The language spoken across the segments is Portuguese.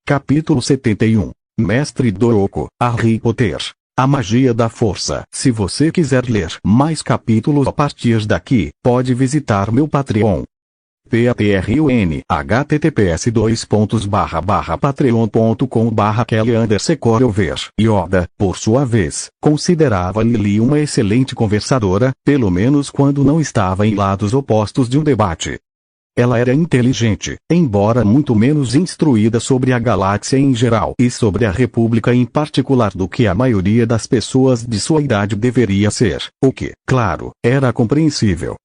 Capítulo 71. Mestre Doroko, Harry Potter. A magia da força. Se você quiser ler mais capítulos a partir daqui, pode visitar meu Patreon. Patreon https://patreon.com/kelly_over. Yoda, por sua vez, considerava Lily uma excelente conversadora, pelo menos quando não estava em lados opostos de um debate. Ela era inteligente, embora muito menos instruída sobre a galáxia em geral e sobre a República em particular do que a maioria das pessoas de sua idade deveria ser, o que, claro, era compreensível.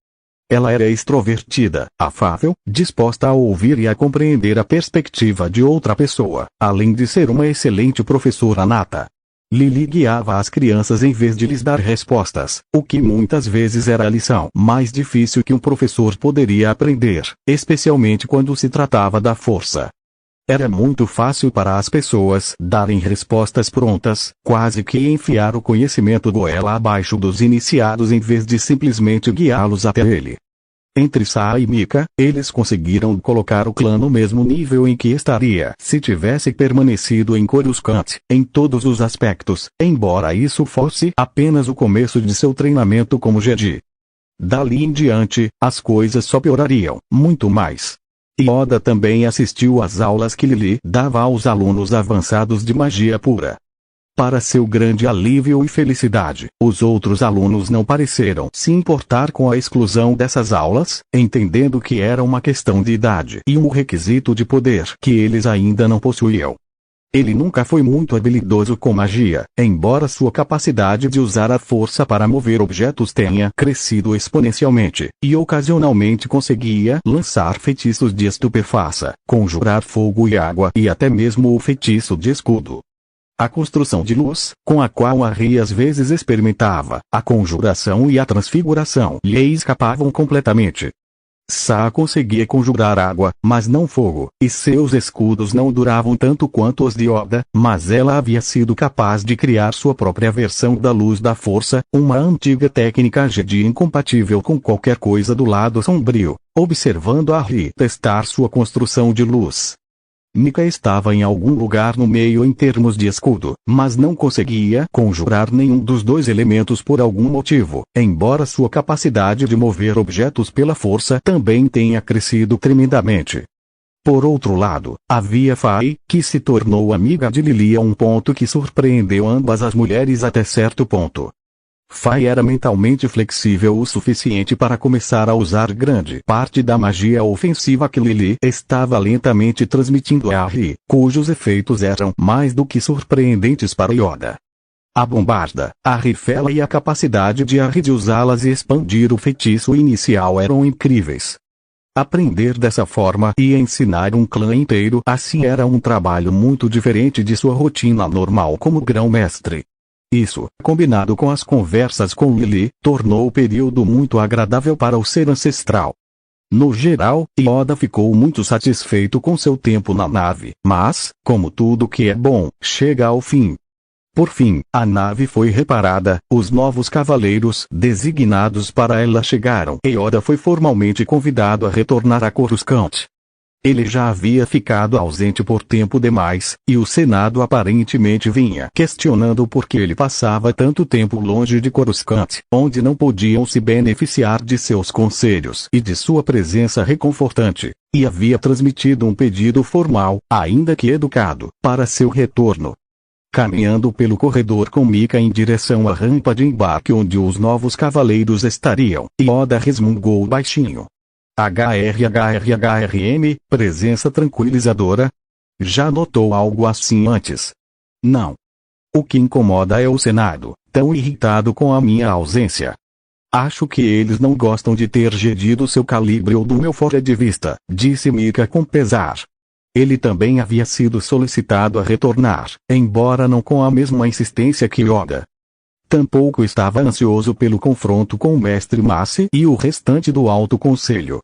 Ela era extrovertida, afável, disposta a ouvir e a compreender a perspectiva de outra pessoa, além de ser uma excelente professora nata. Lily guiava as crianças em vez de lhes dar respostas, o que muitas vezes era a lição mais difícil que um professor poderia aprender, especialmente quando se tratava da força. Era muito fácil para as pessoas darem respostas prontas, quase que enfiar o conhecimento goela abaixo dos iniciados em vez de simplesmente guiá-los até ele. Entre Sa e Mika, eles conseguiram colocar o clã no mesmo nível em que estaria se tivesse permanecido em Coruscant, em todos os aspectos, embora isso fosse apenas o começo de seu treinamento como Jedi. Dali em diante, as coisas só piorariam, muito mais. Yoda também assistiu às aulas que Lily dava aos alunos avançados de magia pura. Para seu grande alívio e felicidade, os outros alunos não pareceram se importar com a exclusão dessas aulas, entendendo que era uma questão de idade e um requisito de poder que eles ainda não possuíam. Ele nunca foi muito habilidoso com magia, embora sua capacidade de usar a força para mover objetos tenha crescido exponencialmente, e ocasionalmente conseguia lançar feitiços de estupefaça, conjurar fogo e água e até mesmo o feitiço de escudo. A construção de luz, com a qual Harry às vezes experimentava, a conjuração e a transfiguração lhe escapavam completamente. Sa conseguia conjurar água, mas não fogo, e seus escudos não duravam tanto quanto os de Yoda, mas ela havia sido capaz de criar sua própria versão da luz da força, uma antiga técnica Jedi incompatível com qualquer coisa do lado sombrio, observando Harry testar sua construção de luz. Mika estava em algum lugar no meio em termos de escudo, mas não conseguia conjurar nenhum dos dois elementos por algum motivo, embora sua capacidade de mover objetos pela força também tenha crescido tremendamente. Por outro lado, havia Fai, que se tornou amiga de Lily a um ponto que surpreendeu ambas as mulheres até certo ponto. Fai era mentalmente flexível o suficiente para começar a usar grande parte da magia ofensiva que Lily estava lentamente transmitindo a Harry, cujos efeitos eram mais do que surpreendentes para Yoda. A bombarda, a rifela e a capacidade de Harry de usá-las e expandir o feitiço inicial eram incríveis. Aprender dessa forma e ensinar um clã inteiro assim era um trabalho muito diferente de sua rotina normal como grão-mestre. Isso, combinado com as conversas com Lily, tornou o período muito agradável para o ser ancestral. No geral, Yoda ficou muito satisfeito com seu tempo na nave, mas, como tudo que é bom, chega ao fim. Por fim, a nave foi reparada, os novos cavaleiros designados para ela chegaram e Yoda foi formalmente convidado a retornar a Coruscant. Ele já havia ficado ausente por tempo demais, e o Senado aparentemente vinha questionando por que ele passava tanto tempo longe de Coruscant, onde não podiam se beneficiar de seus conselhos e de sua presença reconfortante, e havia transmitido um pedido formal, ainda que educado, para seu retorno. Caminhando pelo corredor com Mika em direção à rampa de embarque onde os novos cavaleiros estariam, Yoda resmungou baixinho. HRHRHRM, presença tranquilizadora? Já notou algo assim antes? Não. O que incomoda é o Senado, tão irritado com a minha ausência. Acho que eles não gostam de ter Jedi do seu calibre ou do meu fora de vista, disse Mika com pesar. Ele também havia sido solicitado a retornar, embora não com a mesma insistência que Yoda. Tampouco estava ansioso pelo confronto com o Mestre Massi e o restante do Alto Conselho.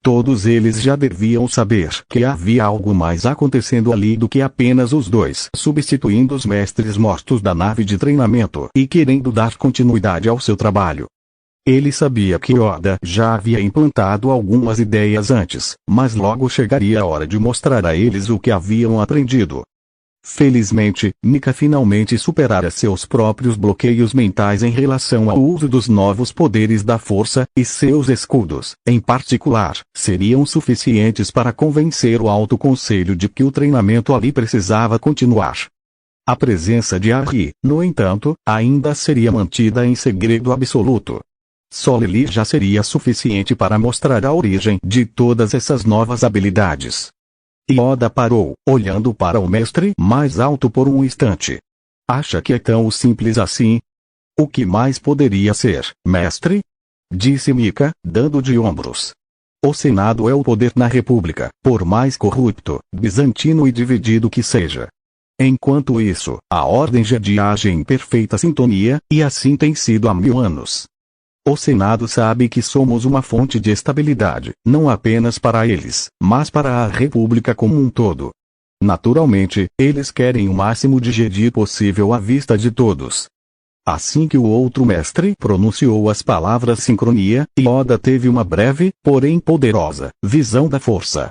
Todos eles já deviam saber que havia algo mais acontecendo ali do que apenas os dois substituindo os mestres mortos da nave de treinamento e querendo dar continuidade ao seu trabalho. Ele sabia que Yoda já havia implantado algumas ideias antes, mas logo chegaria a hora de mostrar a eles o que haviam aprendido. Felizmente, Mika finalmente superara seus próprios bloqueios mentais em relação ao uso dos novos poderes da força, e seus escudos, em particular, seriam suficientes para convencer o Alto Conselho de que o treinamento ali precisava continuar. A presença de Harry, no entanto, ainda seria mantida em segredo absoluto. Só Lily já seria suficiente para mostrar a origem de todas essas novas habilidades. Yoda parou, olhando para o mestre mais alto por um instante. Acha que é tão simples assim? O que mais poderia ser, mestre? Disse Mika, dando de ombros. O Senado é o poder na República, por mais corrupto, bizantino e dividido que seja. Enquanto isso, a Ordem Jedi age em perfeita sintonia, e assim tem sido há 1000 anos. O Senado sabe que somos uma fonte de estabilidade, não apenas para eles, mas para a República como um todo. Naturalmente, eles querem o máximo de Jedi possível à vista de todos. Assim que o outro mestre pronunciou as palavras sincronia, Yoda teve uma breve, porém poderosa, visão da força.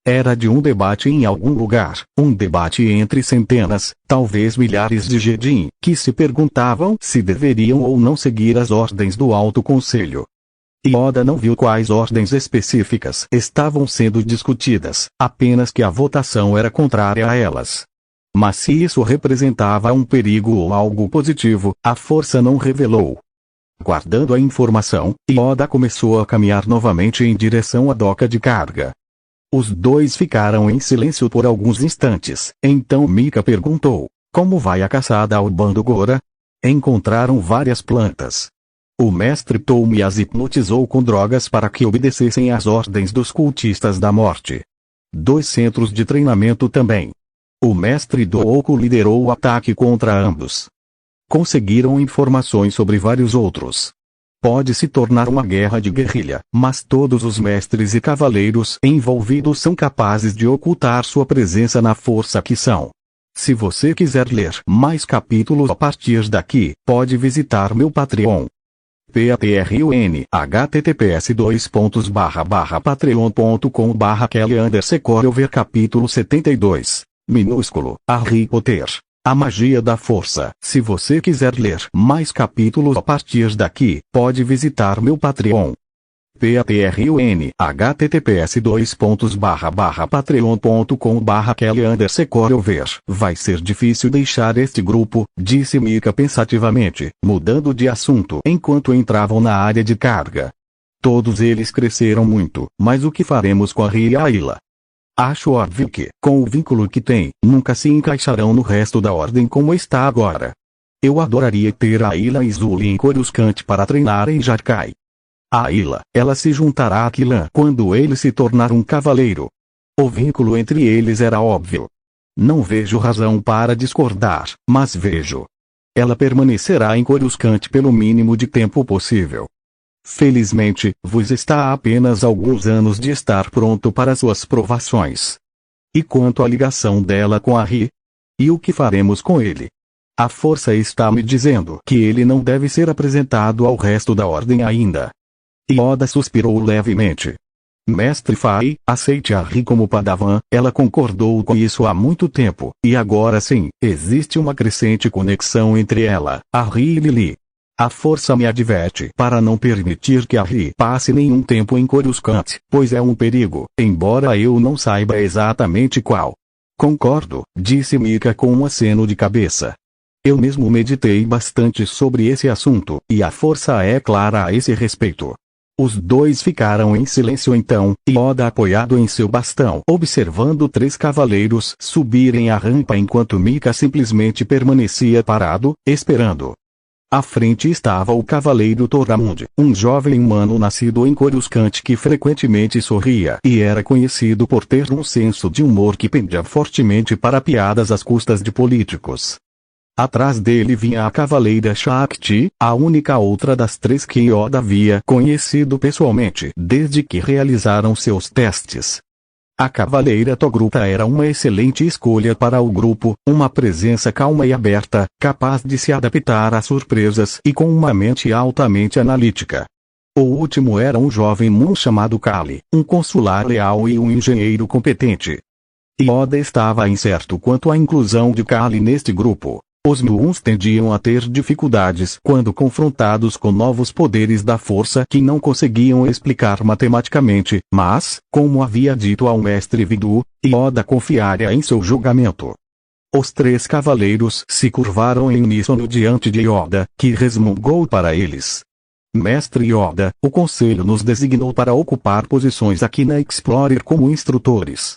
Era de um debate em algum lugar, um debate entre centenas, talvez milhares de Jedi, que se perguntavam se deveriam ou não seguir as ordens do Alto Conselho. Yoda não viu quais ordens específicas estavam sendo discutidas, apenas que a votação era contrária a elas. Mas se isso representava um perigo ou algo positivo, a força não revelou. Guardando a informação, Yoda começou a caminhar novamente em direção à doca de carga. Os dois ficaram em silêncio por alguns instantes, então Mika perguntou, como vai a caçada ao bando Gora? Encontraram várias plantas. O mestre Toumi as hipnotizou com drogas para que obedecessem às ordens dos cultistas da morte. 2 centros de treinamento também. O mestre Dooku liderou o ataque contra ambos. Conseguiram informações sobre vários outros. Pode se tornar uma guerra de guerrilha, mas todos os mestres e cavaleiros envolvidos são capazes de ocultar sua presença na força que são. Se você quiser ler mais capítulos a partir daqui, pode visitar meu Patreon. Patreon https://patreon.com/Kelly_Ver capítulo 72, minúsculo, Harry Potter. A magia da força. Se você quiser ler mais capítulos a partir daqui, pode visitar meu Patreon. Patreon https://patreon.com/Kelly_Ver. Vai ser difícil deixar este grupo, disse Mika pensativamente, mudando de assunto enquanto entravam na área de carga. Todos eles cresceram muito, mas o que faremos com a Rey e a Ayla? Acho óbvio que, com o vínculo que tem, nunca se encaixarão no resto da ordem como está agora. Eu adoraria ter a Ayla e Zuli em Coruscant para treinar em Jarkai. A Ayla, ela se juntará a Killan quando ele se tornar um cavaleiro. O vínculo entre eles era óbvio. Não vejo razão para discordar, mas vejo. Ela permanecerá em Coruscant pelo mínimo de tempo possível. Felizmente, vos está a apenas alguns anos de estar pronto para suas provações. E quanto à ligação dela com a Rey? E o que faremos com ele? A força está me dizendo que ele não deve ser apresentado ao resto da ordem ainda. Yoda suspirou levemente. Mestre Fai, aceite a Rey como Padawan, ela concordou com isso há muito tempo, e agora sim, existe uma crescente conexão entre ela, a Rey e Lily. A força me adverte para não permitir que a Rey passe nenhum tempo em Coruscant, pois é um perigo, embora eu não saiba exatamente qual. Concordo, disse Mika com um aceno de cabeça. Eu mesmo meditei bastante sobre esse assunto, e a força é clara a esse respeito. Os dois ficaram em silêncio então, Yoda apoiado em seu bastão, observando 3 cavaleiros subirem a rampa enquanto Mika simplesmente permanecia parado, esperando. À frente estava o cavaleiro Toramund, um jovem humano nascido em Coruscant que frequentemente sorria e era conhecido por ter um senso de humor que pendia fortemente para piadas às custas de políticos. Atrás dele vinha a cavaleira Shakti, a única outra das 3 que Yoda havia conhecido pessoalmente desde que realizaram seus testes. A cavaleira Togruta era uma excelente escolha para o grupo, uma presença calma e aberta, capaz de se adaptar a surpresas e com uma mente altamente analítica. O último era um jovem Moon chamado Kali, um consular leal e um engenheiro competente. Yoda estava incerto quanto à inclusão de Kali neste grupo. Os Moons tendiam a ter dificuldades quando confrontados com novos poderes da força que não conseguiam explicar matematicamente, mas, como havia dito ao mestre Windu, Yoda confiaria em seu julgamento. Os 3 cavaleiros se curvaram em uníssono diante de Yoda, que resmungou para eles. Mestre Yoda, o conselho nos designou para ocupar posições aqui na Explorer como instrutores.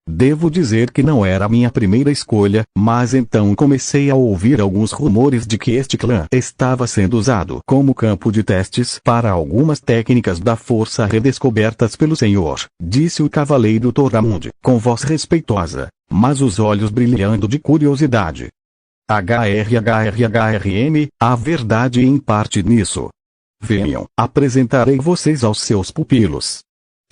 Devo dizer que não era minha primeira escolha, mas então comecei a ouvir alguns rumores de que este clã estava sendo usado como campo de testes para algumas técnicas da força redescobertas pelo Senhor, disse o cavaleiro Toramund, com voz respeitosa, mas os olhos brilhando de curiosidade. HRHRHRM, há verdade em parte nisso. Venham, apresentarei vocês aos seus pupilos.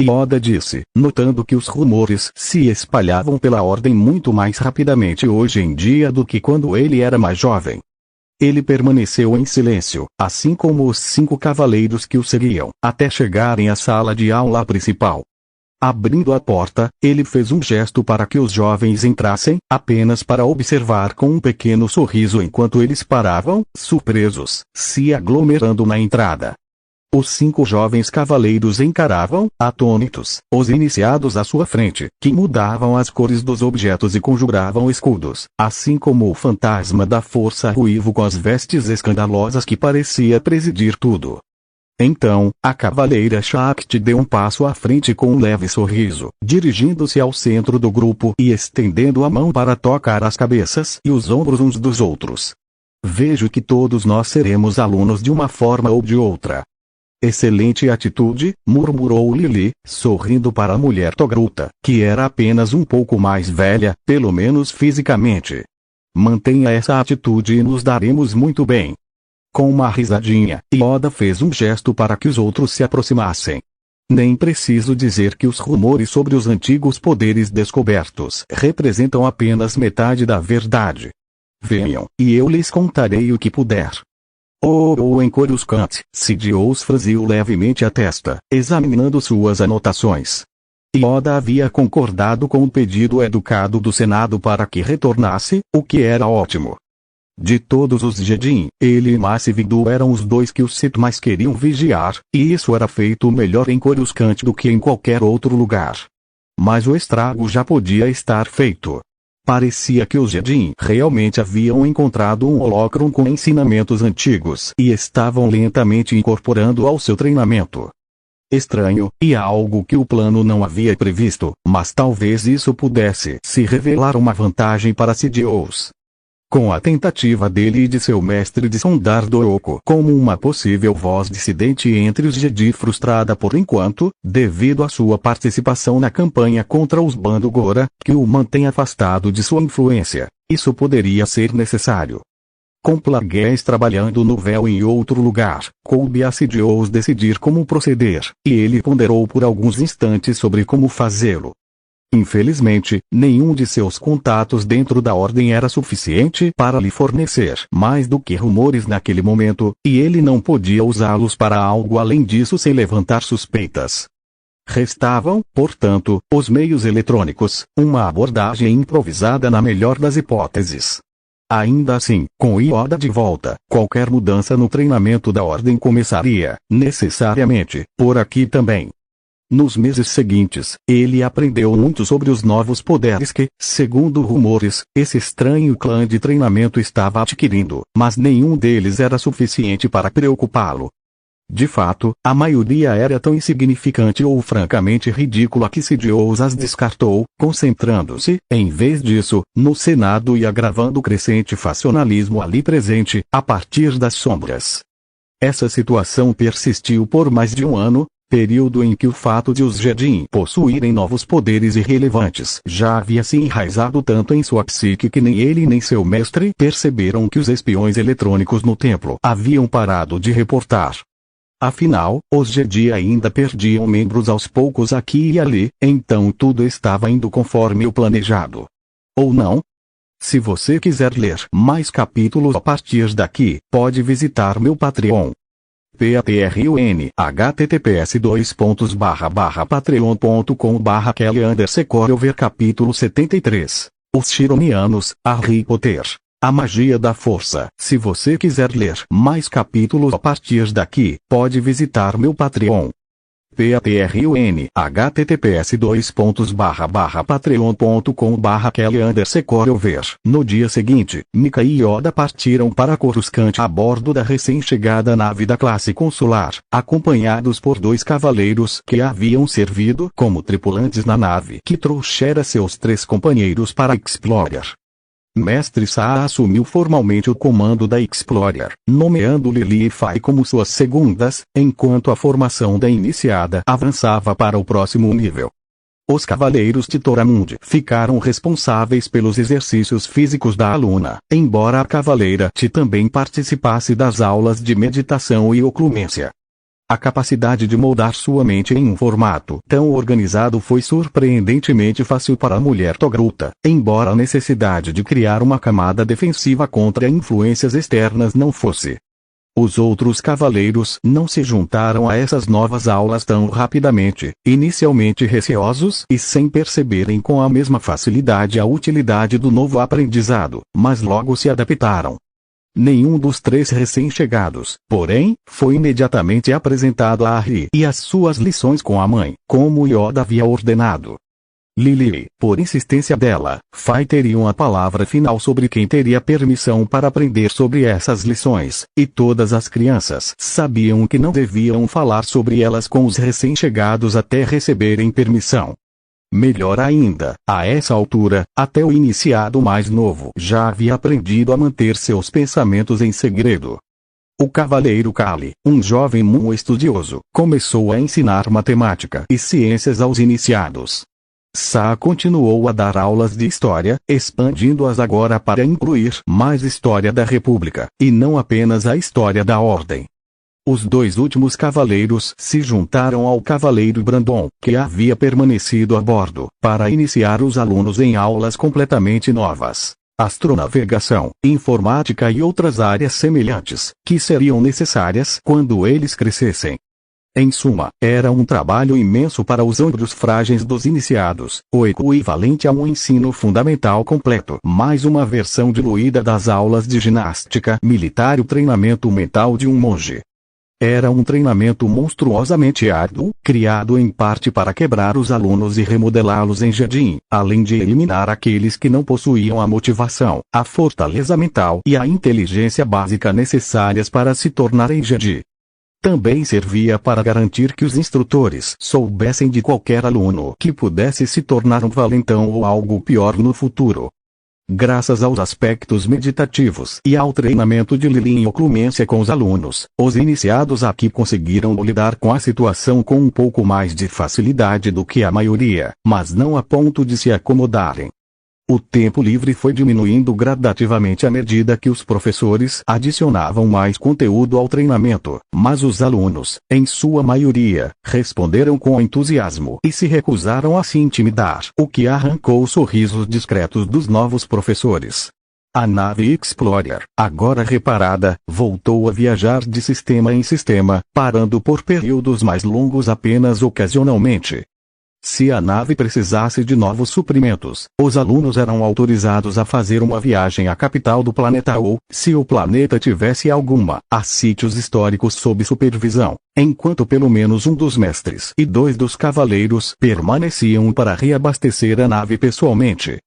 Yoda disse, notando que os rumores se espalhavam pela ordem muito mais rapidamente hoje em dia do que quando ele era mais jovem. Ele permaneceu em silêncio, assim como os 5 cavaleiros que o seguiam, até chegarem à sala de aula principal. Abrindo a porta, ele fez um gesto para que os jovens entrassem, apenas para observar com um pequeno sorriso enquanto eles paravam, surpresos, se aglomerando na entrada. Os 5 jovens cavaleiros encaravam, atônitos, os iniciados à sua frente, que mudavam as cores dos objetos e conjuravam escudos, assim como o fantasma da força ruivo com as vestes escandalosas que parecia presidir tudo. Então, a cavaleira Shakti deu um passo à frente com um leve sorriso, dirigindo-se ao centro do grupo e estendendo a mão para tocar as cabeças e os ombros uns dos outros. Vejo que todos nós seremos alunos de uma forma ou de outra. Excelente atitude, murmurou Lily, sorrindo para a mulher Togruta, que era apenas um pouco mais velha, pelo menos fisicamente. Mantenha essa atitude e nos daremos muito bem. Com uma risadinha, Yoda fez um gesto para que os outros se aproximassem. Nem preciso dizer que os rumores sobre os antigos poderes descobertos representam apenas metade da verdade. Venham, e eu lhes contarei o que puder. Em Coruscant, Sidious franziu levemente a testa, examinando suas anotações. Yoda havia concordado com o pedido educado do Senado para que retornasse, o que era ótimo. De todos os Jedi, ele e Mace Windu eram os 2 que os Sith mais queriam vigiar, e isso era feito melhor em Coruscant do que em qualquer outro lugar. Mas o estrago já podia estar feito. Parecia que os Jedi realmente haviam encontrado um holocron com ensinamentos antigos e estavam lentamente incorporando ao seu treinamento. Estranho, e algo que o plano não havia previsto, mas talvez isso pudesse se revelar uma vantagem para Sidious. Com a tentativa dele e de seu mestre de sondar Dooko como uma possível voz dissidente entre os Jedi frustrada por enquanto, devido à sua participação na campanha contra os Bando Gora, que o mantém afastado de sua influência, isso poderia ser necessário. Com Plagueis trabalhando no véu em outro lugar, coube a Sidious decidir como proceder, e ele ponderou por alguns instantes sobre como fazê-lo. Infelizmente, nenhum de seus contatos dentro da ordem era suficiente para lhe fornecer mais do que rumores naquele momento, e ele não podia usá-los para algo além disso sem levantar suspeitas. Restavam, portanto, os meios eletrônicos, uma abordagem improvisada na melhor das hipóteses. Ainda assim, com Yoda de volta, qualquer mudança no treinamento da ordem começaria, necessariamente, por aqui também. Nos meses seguintes, ele aprendeu muito sobre os novos poderes que, segundo rumores, esse estranho clã de treinamento estava adquirindo, mas nenhum deles era suficiente para preocupá-lo. De fato, a maioria era tão insignificante ou francamente ridícula que Sidious as descartou, concentrando-se, em vez disso, no Senado e agravando o crescente facionalismo ali presente, a partir das sombras. Essa situação persistiu por mais de um ano, período em que o fato de os Jedi possuírem novos poderes irrelevantes já havia se enraizado tanto em sua psique que nem ele nem seu mestre perceberam que os espiões eletrônicos no templo haviam parado de reportar. Afinal, os Jedi ainda perdiam membros aos poucos aqui e ali, então tudo estava indo conforme o planejado. Ou não? Se você quiser ler mais capítulos a partir daqui, pode visitar meu Patreon. Patreon https://patreon.com/Kelly_Corover capítulo 73. Os Shironianos, Harry Potter. A magia da força. Se você quiser ler mais capítulos a partir daqui, pode visitar meu Patreon. Patreon https://patreon.com/Kelly_Corover. No dia seguinte, Mika e Yoda partiram para Coruscant a bordo da recém-chegada nave da classe consular, acompanhados por 2 cavaleiros que haviam servido como tripulantes na nave que trouxera seus 3 companheiros para Explorer. Mestre Saa assumiu formalmente o comando da Explorer, nomeando Lily e Fai como suas segundas, enquanto a formação da iniciada avançava para o próximo nível. Os Cavaleiros de Toramund ficaram responsáveis pelos exercícios físicos da aluna, embora a Cavaleira Ti também participasse das aulas de meditação e oclumência. A capacidade de moldar sua mente em um formato tão organizado foi surpreendentemente fácil para a mulher Togruta, embora a necessidade de criar uma camada defensiva contra influências externas não fosse. Os outros cavaleiros não se juntaram a essas novas aulas tão rapidamente, inicialmente receosos e sem perceberem com a mesma facilidade a utilidade do novo aprendizado, mas logo se adaptaram. Nenhum dos 3 recém-chegados, porém, foi imediatamente apresentado a Harry e as suas lições com a mãe, como Yoda havia ordenado. Lily, por insistência dela, Fai teriam a palavra final sobre quem teria permissão para aprender sobre essas lições, e todas as crianças sabiam que não deviam falar sobre elas com os recém-chegados até receberem permissão. Melhor ainda, a essa altura, até o iniciado mais novo já havia aprendido a manter seus pensamentos em segredo. O Cavaleiro Kali, um jovem Mu estudioso, começou a ensinar matemática e ciências aos iniciados. Saa continuou a dar aulas de história, expandindo-as agora para incluir mais história da República, e não apenas a história da Ordem. Os 2 últimos cavaleiros se juntaram ao Cavaleiro Brandon, que havia permanecido a bordo, para iniciar os alunos em aulas completamente novas. Astronavegação, informática e outras áreas semelhantes, que seriam necessárias quando eles crescessem. Em suma, era um trabalho imenso para os ombros frágeis dos iniciados, o equivalente a um ensino fundamental completo, mais uma versão diluída das aulas de ginástica militar e o treinamento mental de um monge. Era um treinamento monstruosamente árduo, criado em parte para quebrar os alunos e remodelá-los em Jedi, além de eliminar aqueles que não possuíam a motivação, a fortaleza mental e a inteligência básica necessárias para se tornarem Jedi. Também servia para garantir que os instrutores soubessem de qualquer aluno que pudesse se tornar um valentão ou algo pior no futuro. Graças aos aspectos meditativos e ao treinamento de Lily em oclumência com os alunos, os iniciados aqui conseguiram lidar com a situação com um pouco mais de facilidade do que a maioria, mas não a ponto de se acomodarem. O tempo livre foi diminuindo gradativamente à medida que os professores adicionavam mais conteúdo ao treinamento, mas os alunos, em sua maioria, responderam com entusiasmo e se recusaram a se intimidar, o que arrancou sorrisos discretos dos novos professores. A nave Explorer, agora reparada, voltou a viajar de sistema em sistema, parando por períodos mais longos apenas ocasionalmente. Se a nave precisasse de novos suprimentos, os alunos eram autorizados a fazer uma viagem à capital do planeta ou, se o planeta tivesse alguma, a sítios históricos sob supervisão, enquanto pelo menos um dos mestres e 2 dos cavaleiros permaneciam para reabastecer a nave pessoalmente.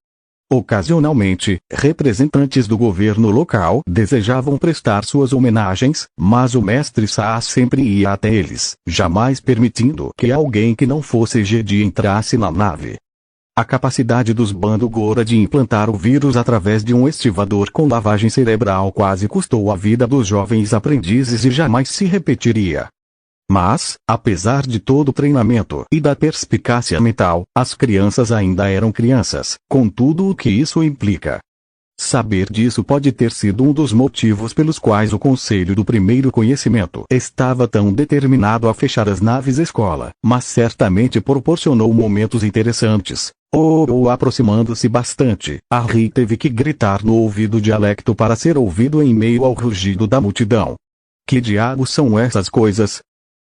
Ocasionalmente, representantes do governo local desejavam prestar suas homenagens, mas o mestre Saa sempre ia até eles, jamais permitindo que alguém que não fosse Jedi entrasse na nave. A capacidade dos Bando Gora de implantar o vírus através de um estivador com lavagem cerebral quase custou a vida dos jovens aprendizes e jamais se repetiria. Mas, apesar de todo o treinamento e da perspicácia mental, as crianças ainda eram crianças, com tudo o que isso implica. Saber disso pode ter sido um dos motivos pelos quais o Conselho do Primeiro Conhecimento estava tão determinado a fechar as naves escola, mas certamente proporcionou momentos interessantes. Aproximando-se bastante, Harry teve que gritar no ouvido de Alecto para ser ouvido em meio ao rugido da multidão. Que diabos são essas coisas?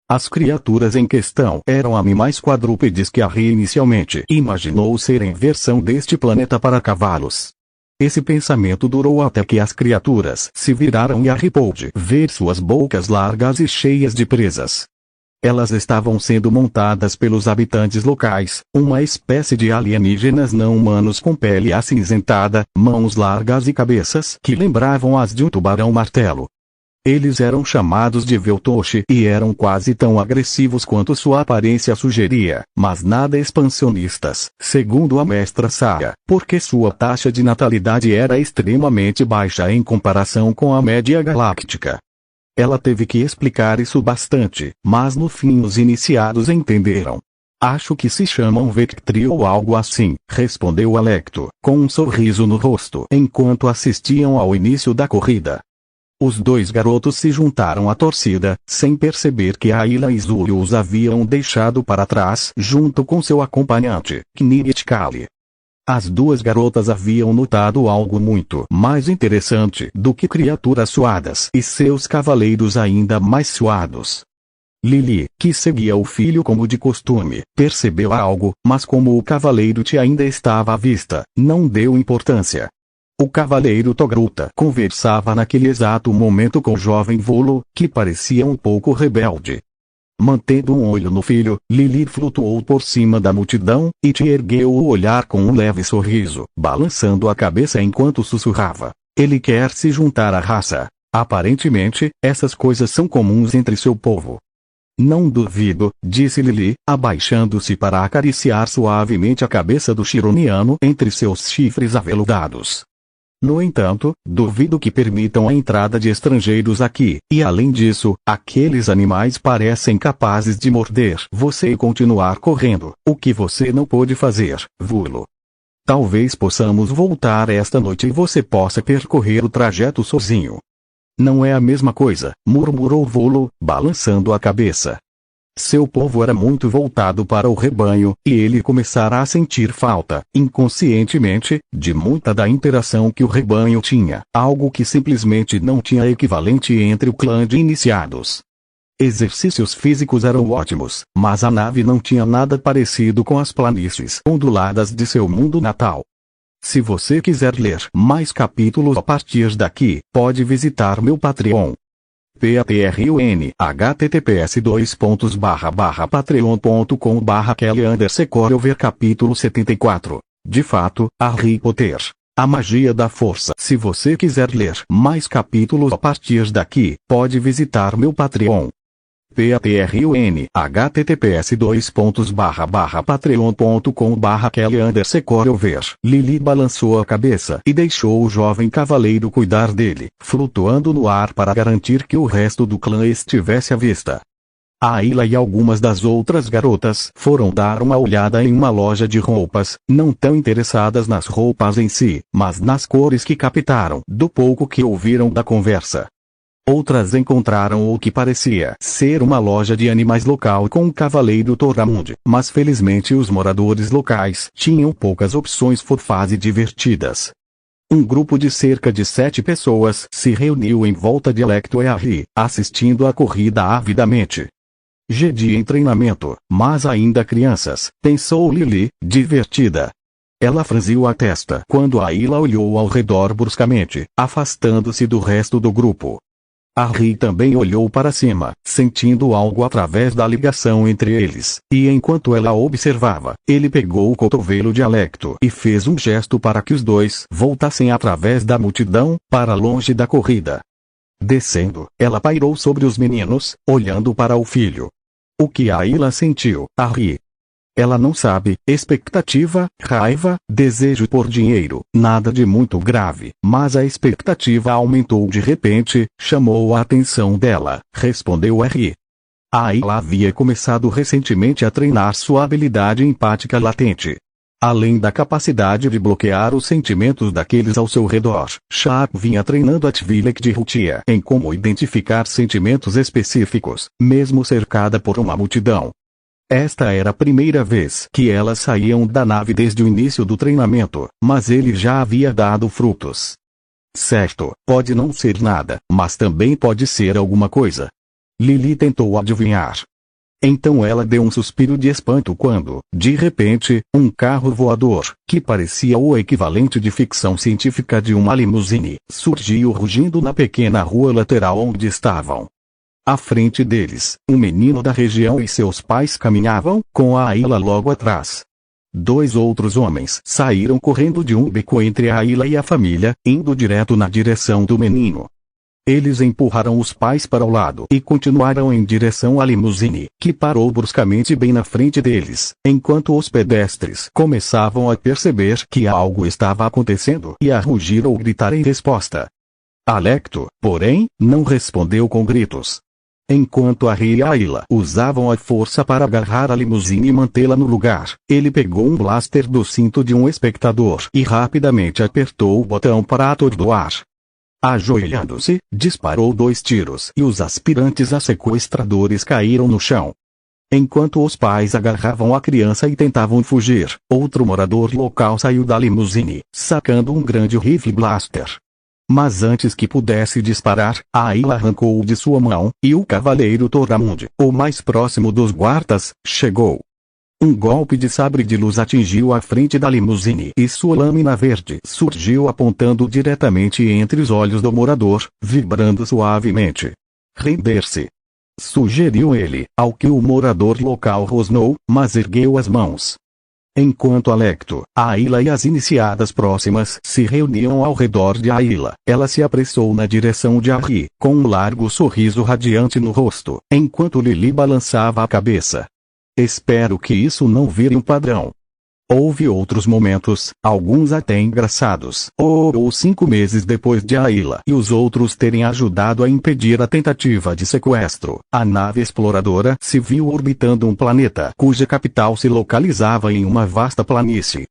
As criaturas em questão eram animais quadrúpedes que Harry inicialmente imaginou serem versão deste planeta para cavalos. Esse pensamento durou até que as criaturas se viraram e Harry pôde ver suas bocas largas e cheias de presas. Elas estavam sendo montadas pelos habitantes locais, uma espécie de alienígenas não humanos com pele acinzentada, mãos largas e cabeças que lembravam as de um tubarão-martelo. Eles eram chamados de Veltoshi e eram quase tão agressivos quanto sua aparência sugeria, mas nada expansionistas, segundo a mestra Sara, porque sua taxa de natalidade era extremamente baixa em comparação com a média galáctica. Ela teve que explicar isso bastante, mas no fim os iniciados entenderam. Acho que se chamam Vectri ou algo assim, respondeu Alecto, com um sorriso no rosto enquanto assistiam ao início da corrida. Os dois garotos se juntaram à torcida, sem perceber que Ayla e Zulio os haviam deixado para trás junto com seu acompanhante, Knirrit Kali. As duas garotas haviam notado algo muito mais interessante do que criaturas suadas e seus cavaleiros ainda mais suados. Lily, que seguia o filho como de costume, percebeu algo, mas como o cavaleiro T ainda estava à vista, não deu importância. O cavaleiro Togruta conversava naquele exato momento com o jovem Volo, que parecia um pouco rebelde. Mantendo um olho no filho, Lily flutuou por cima da multidão, e T ergueu o olhar com um leve sorriso, balançando a cabeça enquanto sussurrava. Ele quer se juntar à raça. Aparentemente, essas coisas são comuns entre seu povo. Não duvido, disse Lily, abaixando-se para acariciar suavemente a cabeça do Chironiano entre seus chifres aveludados. No entanto, duvido que permitam a entrada de estrangeiros aqui, e além disso, aqueles animais parecem capazes de morder você e continuar correndo, o que você não pôde fazer, Vulo. Talvez possamos voltar esta noite e você possa percorrer o trajeto sozinho. Não é a mesma coisa, murmurou Volo, balançando a cabeça. Seu povo era muito voltado para o rebanho, e ele começara a sentir falta, inconscientemente, de muita da interação que o rebanho tinha, algo que simplesmente não tinha equivalente entre o clã de iniciados. Exercícios físicos eram ótimos, mas a nave não tinha nada parecido com as planícies onduladas de seu mundo natal. Se você quiser ler mais capítulos a partir daqui, pode visitar meu Patreon. Patreon https://patreon.com/Kelly_Corel ver capítulo 74. De fato, Harry Potter. A magia da força. Se você quiser ler mais capítulos a partir daqui, pode visitar meu Patreon. Patreon https://patreon.com/Kelly_Corel ver. Lily balançou a cabeça e deixou o jovem cavaleiro cuidar dele, flutuando no ar para garantir que o resto do clã estivesse à vista. A Ayla e algumas das outras garotas foram dar uma olhada em uma loja de roupas, não tão interessadas nas roupas em si, mas nas cores que captaram do pouco que ouviram da conversa. Outras encontraram o que parecia ser uma loja de animais local com o cavaleiro Toramund, mas felizmente os moradores locais tinham poucas opções fofas e divertidas. Um grupo de cerca de 7 pessoas se reuniu em volta de Alecto e Harry, assistindo à corrida avidamente. Jedi em treinamento, mas ainda crianças, pensou Lily, divertida. Ela franziu a testa quando Ayla olhou ao redor bruscamente, afastando-se do resto do grupo. Harry também olhou para cima, sentindo algo através da ligação entre eles, e enquanto ela observava, ele pegou o cotovelo de Alecto e fez um gesto para que os dois voltassem através da multidão, para longe da corrida. Descendo, ela pairou sobre os meninos, olhando para o filho. O que Ayla sentiu, Harry? Ela não sabe, expectativa, raiva, desejo por dinheiro, nada de muito grave, mas a expectativa aumentou de repente, chamou a atenção dela, respondeu Harry. Ayla havia começado recentemente a treinar sua habilidade empática latente. Além da capacidade de bloquear os sentimentos daqueles ao seu redor, Shaq vinha treinando a Tvilek de Rutia em como identificar sentimentos específicos, mesmo cercada por uma multidão. Esta era a primeira vez que elas saíam da nave desde o início do treinamento, mas ele já havia dado frutos. Certo, pode não ser nada, mas também pode ser alguma coisa. Lily tentou adivinhar. Então ela deu um suspiro de espanto quando, de repente, um carro voador, que parecia o equivalente de ficção científica de uma limusine, surgiu rugindo na pequena rua lateral onde estavam. À frente deles, um menino da região e seus pais caminhavam, com a Ayla logo atrás. 2 outros homens saíram correndo de um beco entre a Ayla e a família, indo direto na direção do menino. Eles empurraram os pais para o lado e continuaram em direção à limusine, que parou bruscamente bem na frente deles, enquanto os pedestres começavam a perceber que algo estava acontecendo e a rugir ou gritar em resposta. Alecto, porém, não respondeu com gritos. Enquanto Harry e Ayla usavam a força para agarrar a limusine e mantê-la no lugar, ele pegou um blaster do cinto de um espectador e rapidamente apertou o botão para atordoar. Ajoelhando-se, disparou 2 tiros e os aspirantes a sequestradores caíram no chão. Enquanto os pais agarravam a criança e tentavam fugir, outro morador local saiu da limusine, sacando um grande rifle blaster. Mas antes que pudesse disparar, a Ayla arrancou-o de sua mão, e o cavaleiro Toramund, o mais próximo dos guardas, chegou. Um golpe de sabre de luz atingiu a frente da limusine e sua lâmina verde surgiu apontando diretamente entre os olhos do morador, vibrando suavemente. Render-se, sugeriu ele, ao que o morador local rosnou, mas ergueu as mãos. Enquanto Alecto, a Ayla e as iniciadas próximas se reuniam ao redor de Ayla, ela se apressou na direção de Harry, com um largo sorriso radiante no rosto, enquanto Lily balançava a cabeça. Espero que isso não vire um padrão. Houve outros momentos, alguns até engraçados, ou 5 meses depois de Ayla e os outros terem ajudado a impedir a tentativa de sequestro. A nave exploradora se viu orbitando um planeta cuja capital se localizava em uma vasta planície.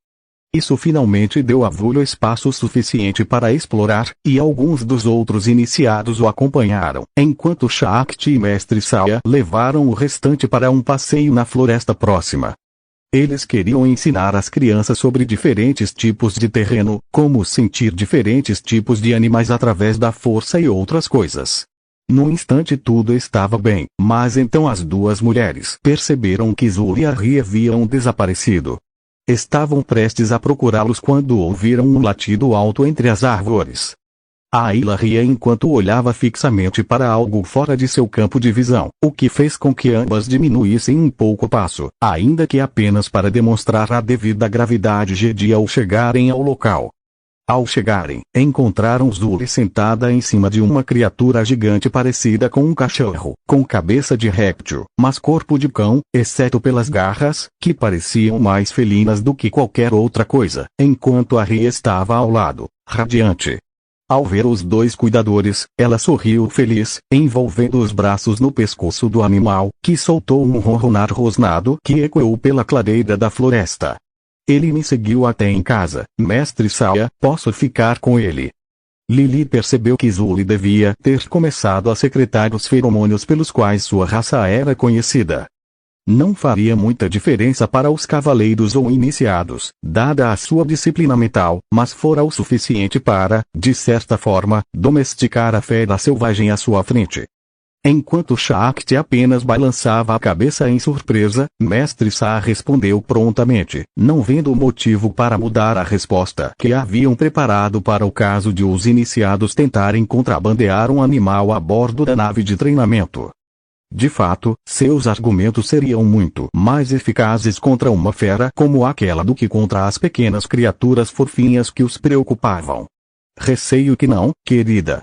Isso finalmente deu a Vulio espaço suficiente para explorar, e alguns dos outros iniciados o acompanharam, enquanto Shakti e Mestre Saya levaram o restante para um passeio na floresta próxima. Eles queriam ensinar as crianças sobre diferentes tipos de terreno, como sentir diferentes tipos de animais através da força e outras coisas. No instante tudo estava bem, mas então as 2 mulheres perceberam que Zul e Harry haviam desaparecido. Estavam prestes a procurá-los quando ouviram um latido alto entre as árvores. A Ayla ria enquanto olhava fixamente para algo fora de seu campo de visão, o que fez com que ambas diminuíssem um pouco o passo, ainda que apenas para demonstrar a devida gravidade Jedi ao chegarem ao local. Ao chegarem, encontraram Zuli sentada em cima de uma criatura gigante parecida com um cachorro, com cabeça de réptil, mas corpo de cão, exceto pelas garras, que pareciam mais felinas do que qualquer outra coisa, enquanto Harry estava ao lado, radiante. Ao ver os 2 cuidadores, ela sorriu feliz, envolvendo os braços no pescoço do animal, que soltou um ronronar rosnado que ecoou pela clareira da floresta. Ele me seguiu até em casa, Mestre Saya, posso ficar com ele? Lily percebeu que Zuli devia ter começado a secretar os feromônios pelos quais sua raça era conhecida. Não faria muita diferença para os cavaleiros ou iniciados, dada a sua disciplina mental, mas fora o suficiente para, de certa forma, domesticar a fera selvagem à sua frente. Enquanto Shakti apenas balançava a cabeça em surpresa, Mestre Sa respondeu prontamente, não vendo motivo para mudar a resposta que haviam preparado para o caso de os iniciados tentarem contrabandear um animal a bordo da nave de treinamento. De fato, seus argumentos seriam muito mais eficazes contra uma fera como aquela do que contra as pequenas criaturas fofinhas que os preocupavam. Receio que não, querida.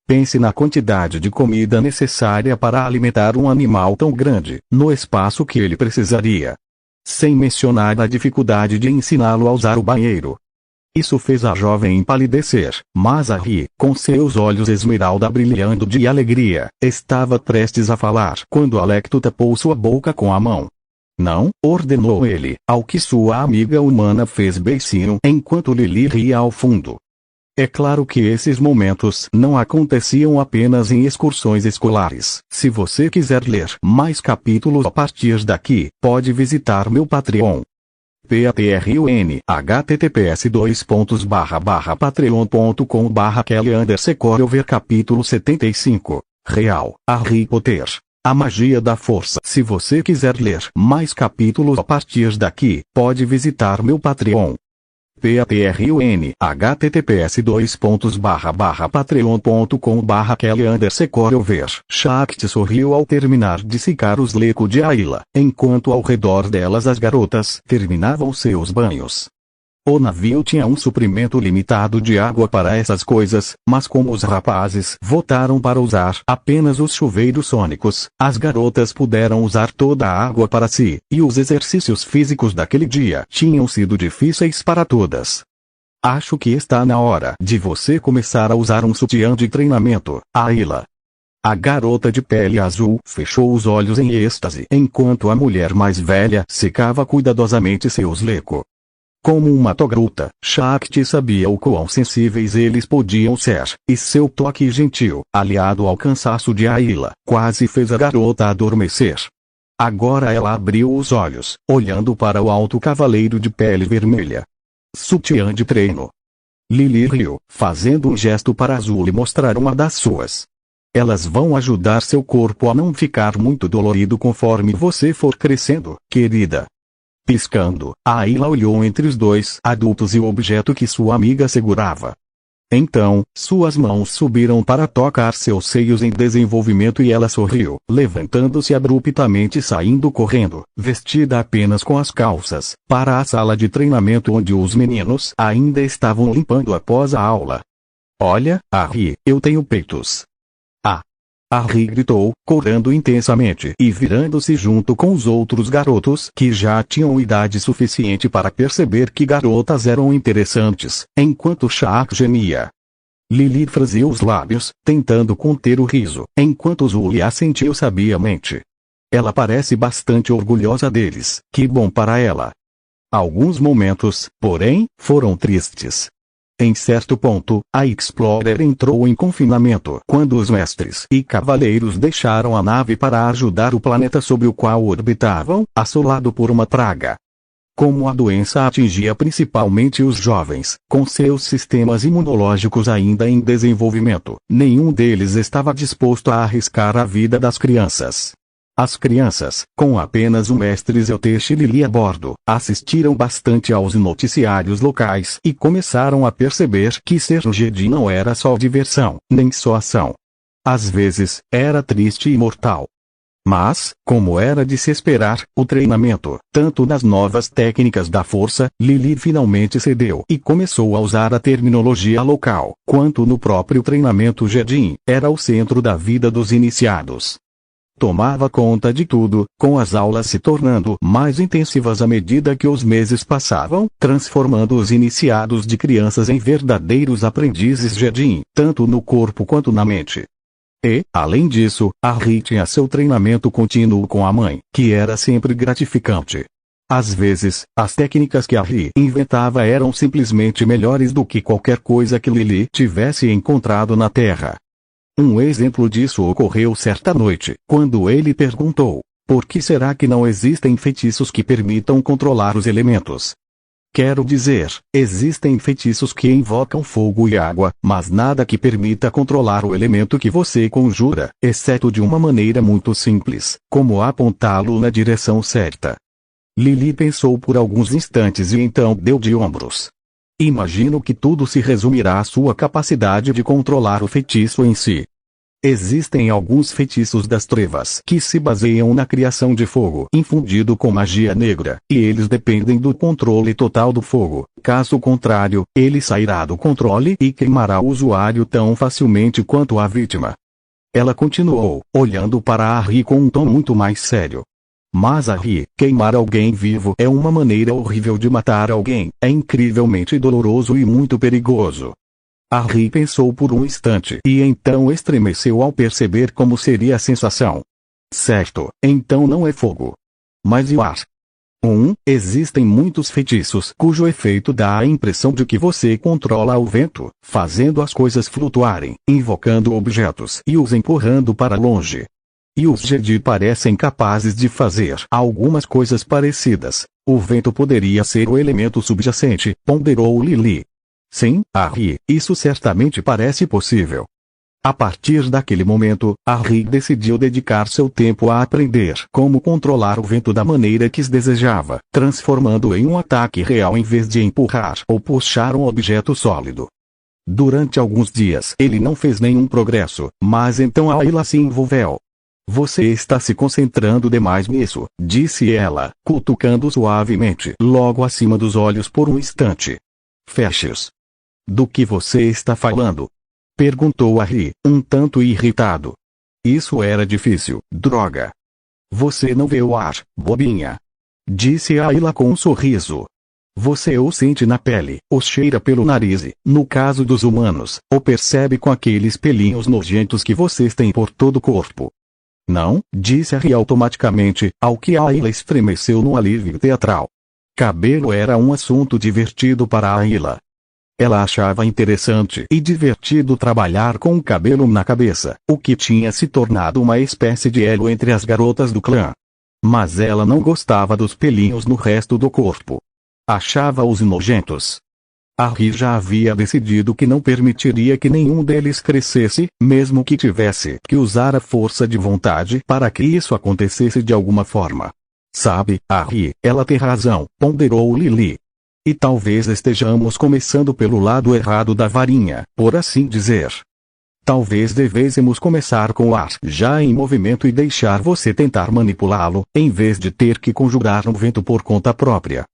Pense na quantidade de comida necessária para alimentar um animal tão grande, no espaço que ele precisaria. Sem mencionar a dificuldade de ensiná-lo a usar o banheiro. Isso fez a jovem empalidecer, mas Harry, com seus olhos esmeralda brilhando de alegria, estava prestes a falar quando Alecto tapou sua boca com a mão. Não, ordenou ele, ao que sua amiga humana fez beicinho enquanto Lily ria ao fundo. É claro que esses momentos não aconteciam apenas em excursões escolares. Se você quiser ler mais capítulos a partir daqui, pode visitar meu Patreon. Patreon https://patreon.com/Kelly_Cover capítulo 75. Real, Harry Potter. A magia da força. Se você quiser ler mais capítulos a partir daqui, pode visitar meu Patreon. Patreon https://patreon.com/Kelly_Cover. Shakti sorriu ao terminar de secar os lecos de Ayla, enquanto ao redor delas as garotas terminavam seus banhos. O navio tinha um suprimento limitado de água para essas coisas, mas como os rapazes votaram para usar apenas os chuveiros sônicos, as garotas puderam usar toda a água para si, e os exercícios físicos daquele dia tinham sido difíceis para todas. Acho que está na hora de você começar a usar um sutiã de treinamento, Ayla. A garota de pele azul fechou os olhos em êxtase enquanto a mulher mais velha secava cuidadosamente seus lecos. Como uma togruta, Shakti sabia o quão sensíveis eles podiam ser, e seu toque gentil, aliado ao cansaço de Ayla, quase fez a garota adormecer. Agora ela abriu os olhos, olhando para o alto cavaleiro de pele vermelha. Sutiã de treino. Lily riu, fazendo um gesto para Azul lhe mostrar uma das suas. Elas vão ajudar seu corpo a não ficar muito dolorido conforme você for crescendo, querida. Piscando, Ayla olhou entre os dois adultos e o objeto que sua amiga segurava. Então, suas mãos subiram para tocar seus seios em desenvolvimento e ela sorriu, levantando-se abruptamente e saindo correndo, vestida apenas com as calças, para a sala de treinamento onde os meninos ainda estavam limpando após a aula. Olha, Harry, eu tenho peitos. Harry gritou, correndo intensamente e virando-se junto com os outros garotos que já tinham idade suficiente para perceber que garotas eram interessantes, enquanto Shaq gemia. Lily franziu os lábios, tentando conter o riso, enquanto Zully assentiu sabiamente. Ela parece bastante orgulhosa deles, que bom para ela. Alguns momentos, porém, foram tristes. Em certo ponto, a Explorer entrou em confinamento quando os mestres e cavaleiros deixaram a nave para ajudar o planeta sobre o qual orbitavam, assolado por uma praga. Como a doença atingia principalmente os jovens, com seus sistemas imunológicos ainda em desenvolvimento, nenhum deles estava disposto a arriscar a vida das crianças. As crianças, com apenas o mestre Zeltesh e Lily a bordo, assistiram bastante aos noticiários locais e começaram a perceber que ser um Jedi não era só diversão, nem só ação. Às vezes, era triste e mortal. Mas, como era de se esperar, o treinamento, tanto nas novas técnicas da força, Lily finalmente cedeu e começou a usar a terminologia local, quanto no próprio treinamento Jedi, era o centro da vida dos iniciados. Tomava conta de tudo, com as aulas se tornando mais intensivas à medida que os meses passavam, transformando os iniciados de crianças em verdadeiros aprendizes Jedi, tanto no corpo quanto na mente. E, além disso, Harry tinha seu treinamento contínuo com a mãe, que era sempre gratificante. Às vezes, as técnicas que Harry inventava eram simplesmente melhores do que qualquer coisa que Lily tivesse encontrado na Terra. Um exemplo disso ocorreu certa noite, quando ele perguntou: por que será que não existem feitiços que permitam controlar os elementos? Quero dizer, existem feitiços que invocam fogo e água, mas nada que permita controlar o elemento que você conjura, exceto de uma maneira muito simples, como apontá-lo na direção certa. Lily pensou por alguns instantes e então deu de ombros. Imagino que tudo se resumirá à sua capacidade de controlar o feitiço em si. Existem alguns feitiços das trevas que se baseiam na criação de fogo infundido com magia negra, e eles dependem do controle total do fogo. Caso contrário, ele sairá do controle e queimará o usuário tão facilmente quanto a vítima. Ela continuou, olhando para Harry com um tom muito mais sério. Mas Harry, queimar alguém vivo é uma maneira horrível de matar alguém, é incrivelmente doloroso e muito perigoso. Harry pensou por um instante e então estremeceu ao perceber como seria a sensação. Certo, então não é fogo. Mas e o ar? Existem muitos feitiços cujo efeito dá a impressão de que você controla o vento, fazendo as coisas flutuarem, invocando objetos e os empurrando para longe. E os Jedi parecem capazes de fazer algumas coisas parecidas. O vento poderia ser o elemento subjacente, ponderou Lily. Sim, Harry, isso certamente parece possível. A partir daquele momento, Harry decidiu dedicar seu tempo a aprender como controlar o vento da maneira que desejava, transformando em um ataque real em vez de empurrar ou puxar um objeto sólido. Durante alguns dias ele não fez nenhum progresso, mas então Ayla se envolveu. Você está se concentrando demais nisso, disse ela, cutucando suavemente logo acima dos olhos por um instante. Feche-os. Do que você está falando? Perguntou Harry, um tanto irritado. Isso era difícil, droga. Você não vê o ar, bobinha. Disse Ayla com um sorriso. Você o sente na pele, o cheira pelo nariz e, no caso dos humanos, o percebe com aqueles pelinhos nojentos que vocês têm por todo o corpo. Não, disse Harry automaticamente, ao que Ayla estremeceu num alívio teatral. Cabelo era um assunto divertido para Ayla. Ela achava interessante e divertido trabalhar com o cabelo na cabeça, o que tinha se tornado uma espécie de elo entre as garotas do clã. Mas ela não gostava dos pelinhos no resto do corpo. Achava-os nojentos. Harry já havia decidido que não permitiria que nenhum deles crescesse, mesmo que tivesse que usar a força de vontade para que isso acontecesse de alguma forma. Sabe, Harry, ela tem razão, ponderou Lily. E talvez estejamos começando pelo lado errado da varinha, por assim dizer. Talvez devêssemos começar com o ar já em movimento e deixar você tentar manipulá-lo, em vez de ter que conjurar um vento por conta própria.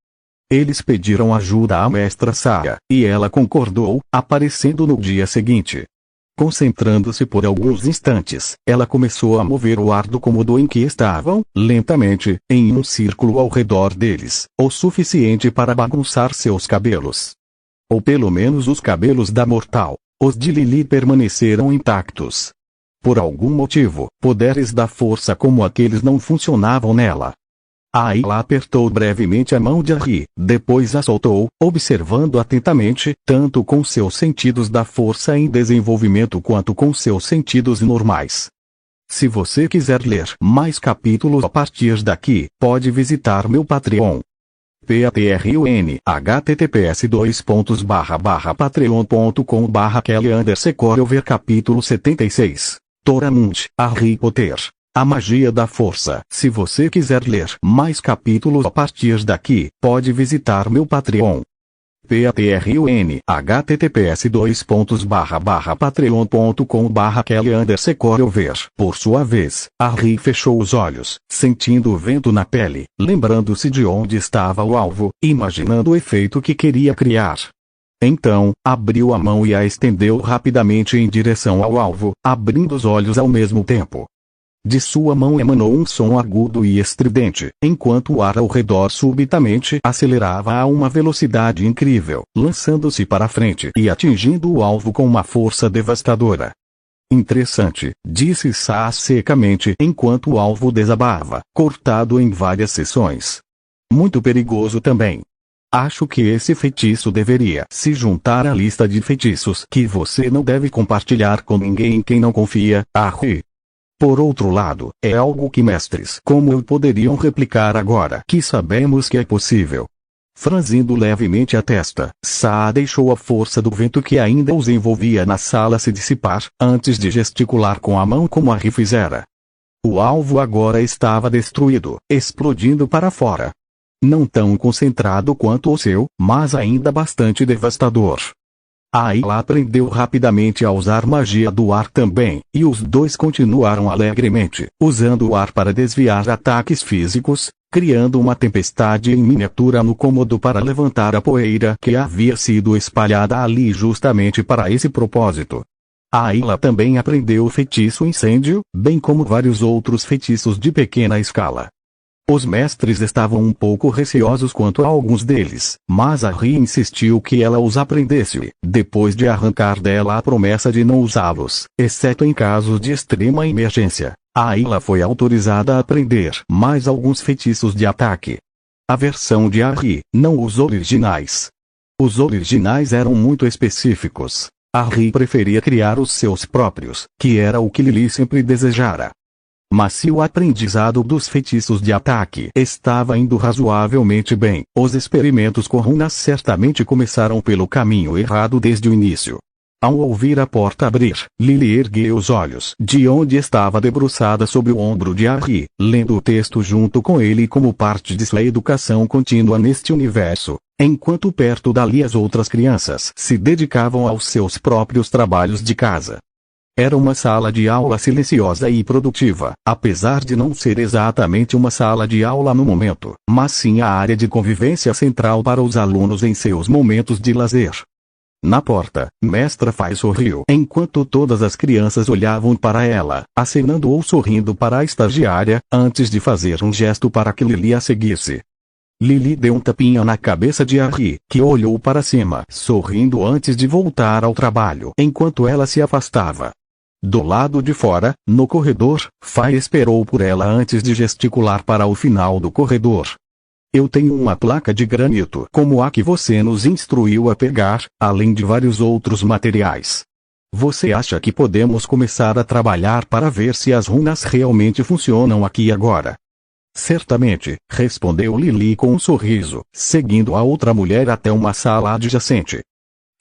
Eles pediram ajuda à mestra Saya, e ela concordou, aparecendo no dia seguinte. Concentrando-se por alguns instantes, ela começou a mover o ar do cômodo em que estavam, lentamente, em um círculo ao redor deles, o suficiente para bagunçar seus cabelos. Ou pelo menos os cabelos da mortal. Os de Lily permaneceram intactos. Por algum motivo, poderes da força como aqueles não funcionavam nela. Ayla apertou brevemente a mão de Harry, depois a soltou, observando atentamente, tanto com seus sentidos da força em desenvolvimento quanto com seus sentidos normais. Se você quiser ler mais capítulos a partir daqui, pode visitar meu Patreon. Patreon https://patreon.com/Kelly_Ver capítulo 76. Toramund, Harry Potter. A magia da força. Se você quiser ler mais capítulos a partir daqui, pode visitar meu Patreon. Patreon https://patreon.com/Kelly_Ver. Por sua vez, Harry fechou os olhos, sentindo o vento na pele, lembrando-se de onde estava o alvo, imaginando o efeito que queria criar. Então, abriu a mão e a estendeu rapidamente em direção ao alvo, abrindo os olhos ao mesmo tempo. De sua mão emanou um som agudo e estridente, enquanto o ar ao redor subitamente acelerava a uma velocidade incrível, lançando-se para frente e atingindo o alvo com uma força devastadora. Interessante, disse Sa secamente enquanto o alvo desabava, cortado em várias seções. Muito perigoso também. Acho que esse feitiço deveria se juntar à lista de feitiços que você não deve compartilhar com ninguém em quem não confia, Harry. Por outro lado, é algo que mestres como eu poderiam replicar agora que sabemos que é possível. Franzindo levemente a testa, Sa deixou a força do vento que ainda os envolvia na sala se dissipar, antes de gesticular com a mão como Harry fizera. O alvo agora estava destruído, explodindo para fora. Não tão concentrado quanto o seu, mas ainda bastante devastador. Ayla aprendeu rapidamente a usar magia do ar também, e os dois continuaram alegremente, usando o ar para desviar ataques físicos, criando uma tempestade em miniatura no cômodo para levantar a poeira que havia sido espalhada ali justamente para esse propósito. Ayla também aprendeu o feitiço incêndio, bem como vários outros feitiços de pequena escala. Os mestres estavam um pouco receosos quanto a alguns deles, mas a Ri insistiu que ela os aprendesse, depois de arrancar dela a promessa de não usá-los, exceto em casos de extrema emergência. A Ayla foi autorizada a aprender mais alguns feitiços de ataque. A versão de Arri, não os originais. Os originais eram muito específicos. Arri preferia criar os seus próprios, que era o que Lily sempre desejara. Mas se o aprendizado dos feitiços de ataque estava indo razoavelmente bem, os experimentos com runas certamente começaram pelo caminho errado desde o início. Ao ouvir a porta abrir, Lily ergueu os olhos de onde estava debruçada sobre o ombro de Arri, lendo o texto junto com ele como parte de sua educação contínua neste universo, enquanto perto dali as outras crianças se dedicavam aos seus próprios trabalhos de casa. Era uma sala de aula silenciosa e produtiva, apesar de não ser exatamente uma sala de aula no momento, mas sim a área de convivência central para os alunos em seus momentos de lazer. Na porta, Mestra Fai sorriu enquanto todas as crianças olhavam para ela, acenando ou sorrindo para a estagiária, antes de fazer um gesto para que Lily a seguisse. Lily deu um tapinha na cabeça de Arri, que olhou para cima, sorrindo antes de voltar ao trabalho, enquanto ela se afastava. Do lado de fora, no corredor, Fai esperou por ela antes de gesticular para o final do corredor. Eu tenho uma placa de granito como a que você nos instruiu a pegar, além de vários outros materiais. Você acha que podemos começar a trabalhar para ver se as runas realmente funcionam aqui agora? Certamente, respondeu Lily com um sorriso, seguindo a outra mulher até uma sala adjacente.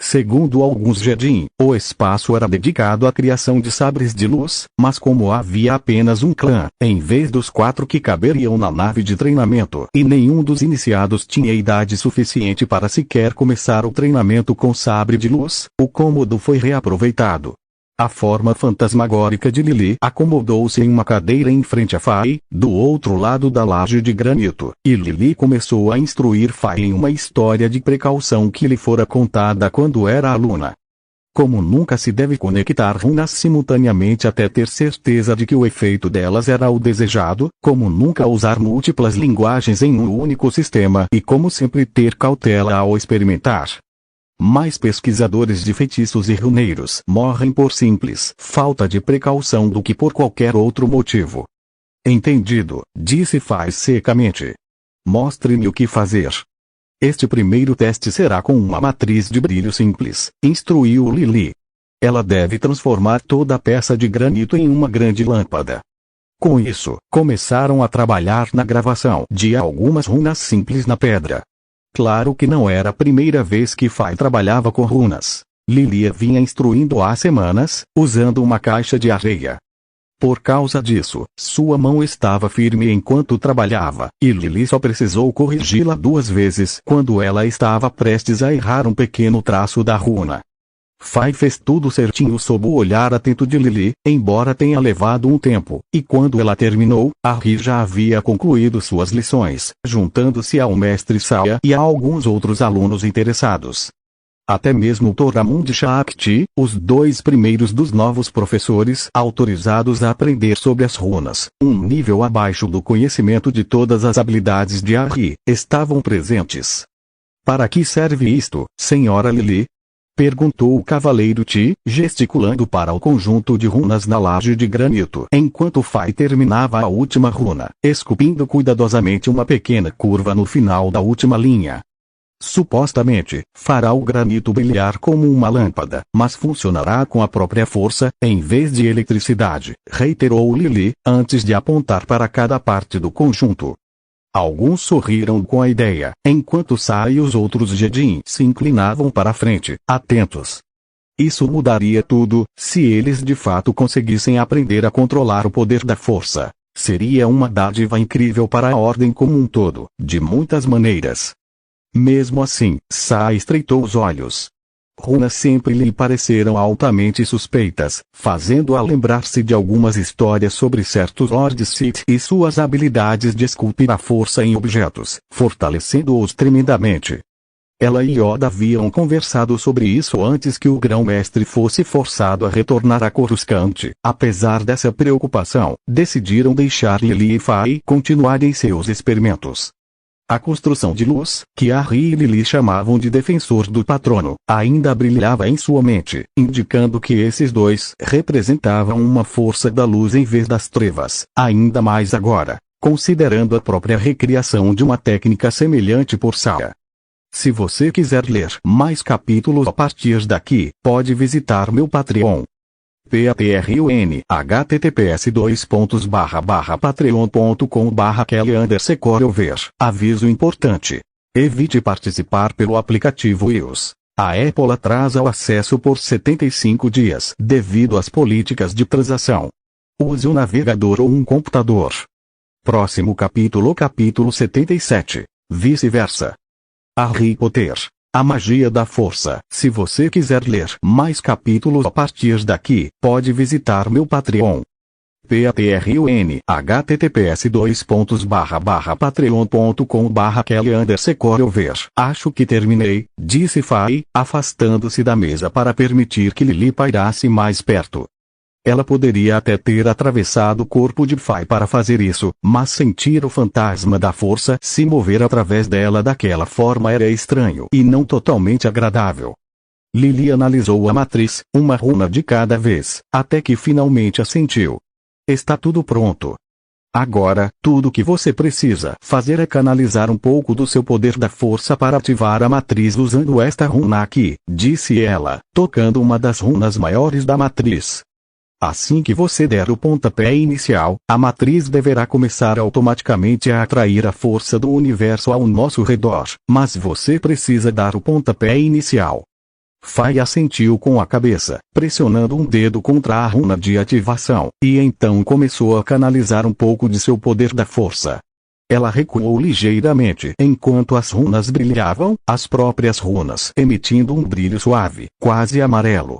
Segundo alguns Jedin, o espaço era dedicado à criação de sabres de luz, mas como havia apenas um clã, em vez dos 4 que caberiam na nave de treinamento, e nenhum dos iniciados tinha idade suficiente para sequer começar o treinamento com sabre de luz, o cômodo foi reaproveitado. A forma fantasmagórica de Lily acomodou-se em uma cadeira em frente a Fai, do outro lado da laje de granito, e Lily começou a instruir Fai em uma história de precaução que lhe fora contada quando era aluna. Como nunca se deve conectar runas simultaneamente até ter certeza de que o efeito delas era o desejado, como nunca usar múltiplas linguagens em um único sistema e como sempre ter cautela ao experimentar. Mais pesquisadores de feitiços e runeiros morrem por simples falta de precaução do que por qualquer outro motivo. Entendido, disse Fai secamente. Mostre-me o que fazer. Este primeiro teste será com uma matriz de brilho simples, instruiu Lily. Ela deve transformar toda a peça de granito em uma grande lâmpada. Com isso, começaram a trabalhar na gravação de algumas runas simples na pedra. Claro que não era a primeira vez que Fai trabalhava com runas. Lily vinha instruindo há semanas, usando uma caixa de areia. Por causa disso, sua mão estava firme enquanto trabalhava, e Lily só precisou corrigi-la 2 vezes quando ela estava prestes a errar um pequeno traço da runa. Fai fez tudo certinho sob o olhar atento de Lily, embora tenha levado um tempo, e quando ela terminou, Arri já havia concluído suas lições, juntando-se ao mestre Saya e a alguns outros alunos interessados. Até mesmo Toramund Shakti, os 2 primeiros dos novos professores autorizados a aprender sobre as runas, um nível abaixo do conhecimento de todas as habilidades de Arri, estavam presentes. Para que serve isto, senhora Lily? Perguntou o cavaleiro Ti, gesticulando para o conjunto de runas na laje de granito, enquanto Fai terminava a última runa, esculpindo cuidadosamente uma pequena curva no final da última linha. Supostamente, fará o granito brilhar como uma lâmpada, mas funcionará com a própria força, em vez de eletricidade, reiterou Lily, antes de apontar para cada parte do conjunto. Alguns sorriram com a ideia, enquanto Sai e os outros Jedin se inclinavam para a frente, atentos. Isso mudaria tudo, se eles de fato conseguissem aprender a controlar o poder da força. Seria uma dádiva incrível para a ordem como um todo, de muitas maneiras. Mesmo assim, Sai estreitou os olhos. Runas sempre lhe pareceram altamente suspeitas, fazendo-a lembrar-se de algumas histórias sobre certos Lords Sith e suas habilidades de esculpir a força em objetos, fortalecendo-os tremendamente. Ela e Yoda haviam conversado sobre isso antes que o grão-mestre fosse forçado a retornar a Coruscant. Apesar dessa preocupação, decidiram deixar Lily e Fai continuarem seus experimentos. A construção de luz, que Harry e Lily chamavam de defensor do patrono, ainda brilhava em sua mente, indicando que esses dois representavam uma força da luz em vez das trevas, ainda mais agora, considerando a própria recriação de uma técnica semelhante por Saga. Se você quiser ler mais capítulos a partir daqui, pode visitar meu Patreon. Patreon https://patreon.com/kelly_over. Aviso importante. Evite participar pelo aplicativo iOS. A Apple atrasa o acesso por 75 dias devido às políticas de transação. Use um navegador ou um computador. Próximo capítulo, capítulo 77. Vice-versa. Harry Potter. A magia da força. Se você quiser ler mais capítulos a partir daqui, pode visitar meu Patreon. Patreon https://patreon.com/kelly_over. Acho que terminei, disse Fai, afastando-se da mesa para permitir que Lily pairasse mais perto. Ela poderia até ter atravessado o corpo de Fai para fazer isso, mas sentir o fantasma da força se mover através dela daquela forma era estranho e não totalmente agradável. Lily analisou a matriz, uma runa de cada vez, até que finalmente assentiu. Está tudo pronto. Agora, tudo que você precisa fazer é canalizar um pouco do seu poder da força para ativar a matriz usando esta runa aqui, disse ela, tocando uma das runas maiores da matriz. Assim que você der o pontapé inicial, a matriz deverá começar automaticamente a atrair a força do universo ao nosso redor, mas você precisa dar o pontapé inicial. Fai assentiu com a cabeça, pressionando um dedo contra a runa de ativação, e então começou a canalizar um pouco de seu poder da força. Ela recuou ligeiramente enquanto as runas brilhavam, as próprias runas emitindo um brilho suave, quase amarelo.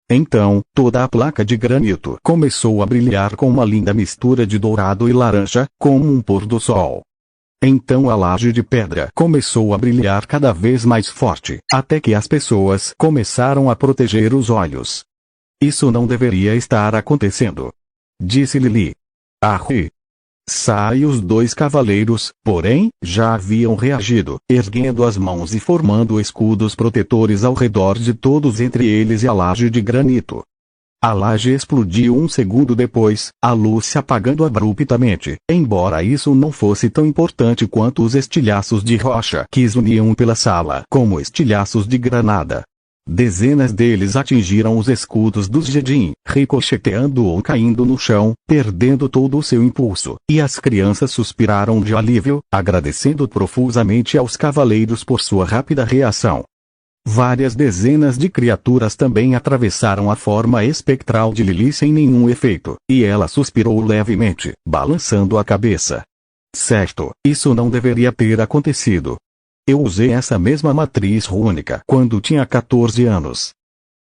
Então, toda a placa de granito começou a brilhar com uma linda mistura de dourado e laranja, como um pôr do sol. Então a laje de pedra começou a brilhar cada vez mais forte, até que as pessoas começaram a proteger os olhos. Isso não deveria estar acontecendo, disse Lily. Harry. Sai os dois cavaleiros, porém, já haviam reagido, erguendo as mãos e formando escudos protetores ao redor de todos, entre eles e a laje de granito. A laje explodiu um segundo depois, a luz se apagando abruptamente, embora isso não fosse tão importante quanto os estilhaços de rocha que zuniam pela sala como estilhaços de granada. Dezenas deles atingiram os escudos dos Jedin, ricocheteando ou caindo no chão, perdendo todo o seu impulso, e as crianças suspiraram de alívio, agradecendo profusamente aos cavaleiros por sua rápida reação. Várias dezenas de criaturas também atravessaram a forma espectral de Lily sem nenhum efeito, e ela suspirou levemente, balançando a cabeça. Certo, isso não deveria ter acontecido. Eu usei essa mesma matriz rúnica quando tinha 14 anos.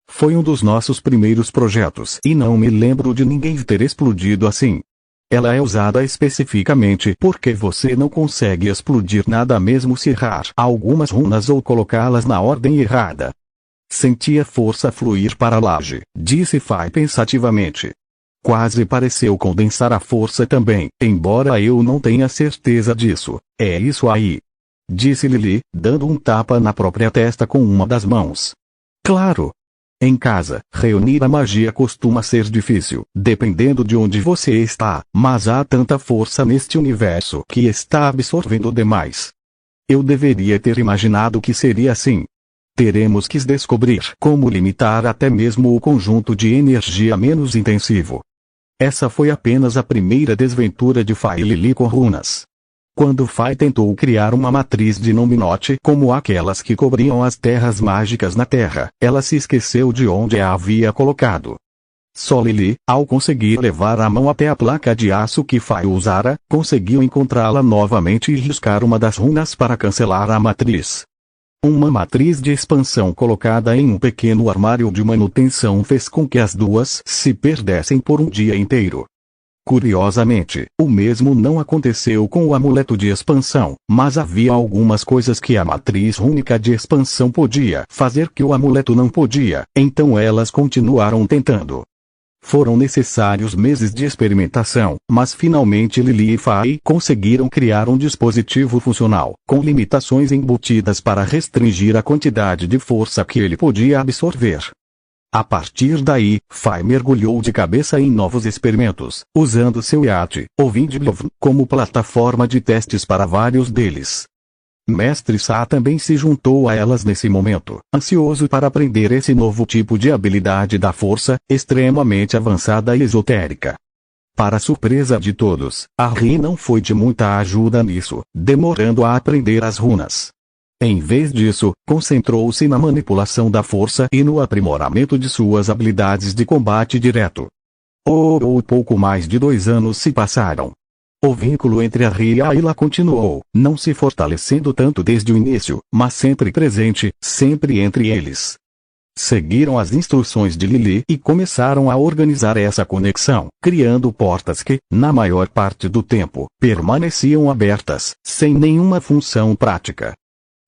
Foi um dos nossos primeiros projetos e não me lembro de ninguém ter explodido assim. Ela é usada especificamente porque você não consegue explodir nada mesmo se errar algumas runas ou colocá-las na ordem errada. Senti a força fluir para a laje, disse Fai pensativamente. Quase pareceu condensar a força também, embora eu não tenha certeza disso. É isso aí, disse Lily, dando um tapa na própria testa com uma das mãos. Claro. Em casa, reunir a magia costuma ser difícil, dependendo de onde você está, mas há tanta força neste universo que está absorvendo demais. Eu deveria ter imaginado que seria assim. Teremos que descobrir como limitar até mesmo o conjunto de energia menos intensivo. Essa foi apenas a primeira desventura de Fai e Lily com runas. Quando Fai tentou criar uma matriz de Nominote como aquelas que cobriam as terras mágicas na Terra, ela se esqueceu de onde a havia colocado. Só Lily, ao conseguir levar a mão até a placa de aço que Fai usara, conseguiu encontrá-la novamente e riscar uma das runas para cancelar a matriz. Uma matriz de expansão colocada em um pequeno armário de manutenção fez com que as duas se perdessem por um dia inteiro. Curiosamente, o mesmo não aconteceu com o amuleto de expansão, mas havia algumas coisas que a matriz única de expansão podia fazer que o amuleto não podia, então elas continuaram tentando. Foram necessários meses de experimentação, mas finalmente Lily e Fai conseguiram criar um dispositivo funcional, com limitações embutidas para restringir a quantidade de força que ele podia absorver. A partir daí, Fai mergulhou de cabeça em novos experimentos, usando seu iate, o Vindlov, como plataforma de testes para vários deles. Mestre Sa também se juntou a elas nesse momento, ansioso para aprender esse novo tipo de habilidade da força, extremamente avançada e esotérica. Para surpresa de todos, a Ri não foi de muita ajuda nisso, demorando a aprender as runas. Em vez disso, concentrou-se na manipulação da força e no aprimoramento de suas habilidades de combate direto. Pouco mais de 2 anos se passaram. O vínculo entre a Ri e a Ayla continuou, não se fortalecendo tanto desde o início, mas sempre presente, sempre entre eles. Seguiram as instruções de Lily e começaram a organizar essa conexão, criando portas que, na maior parte do tempo, permaneciam abertas, sem nenhuma função prática.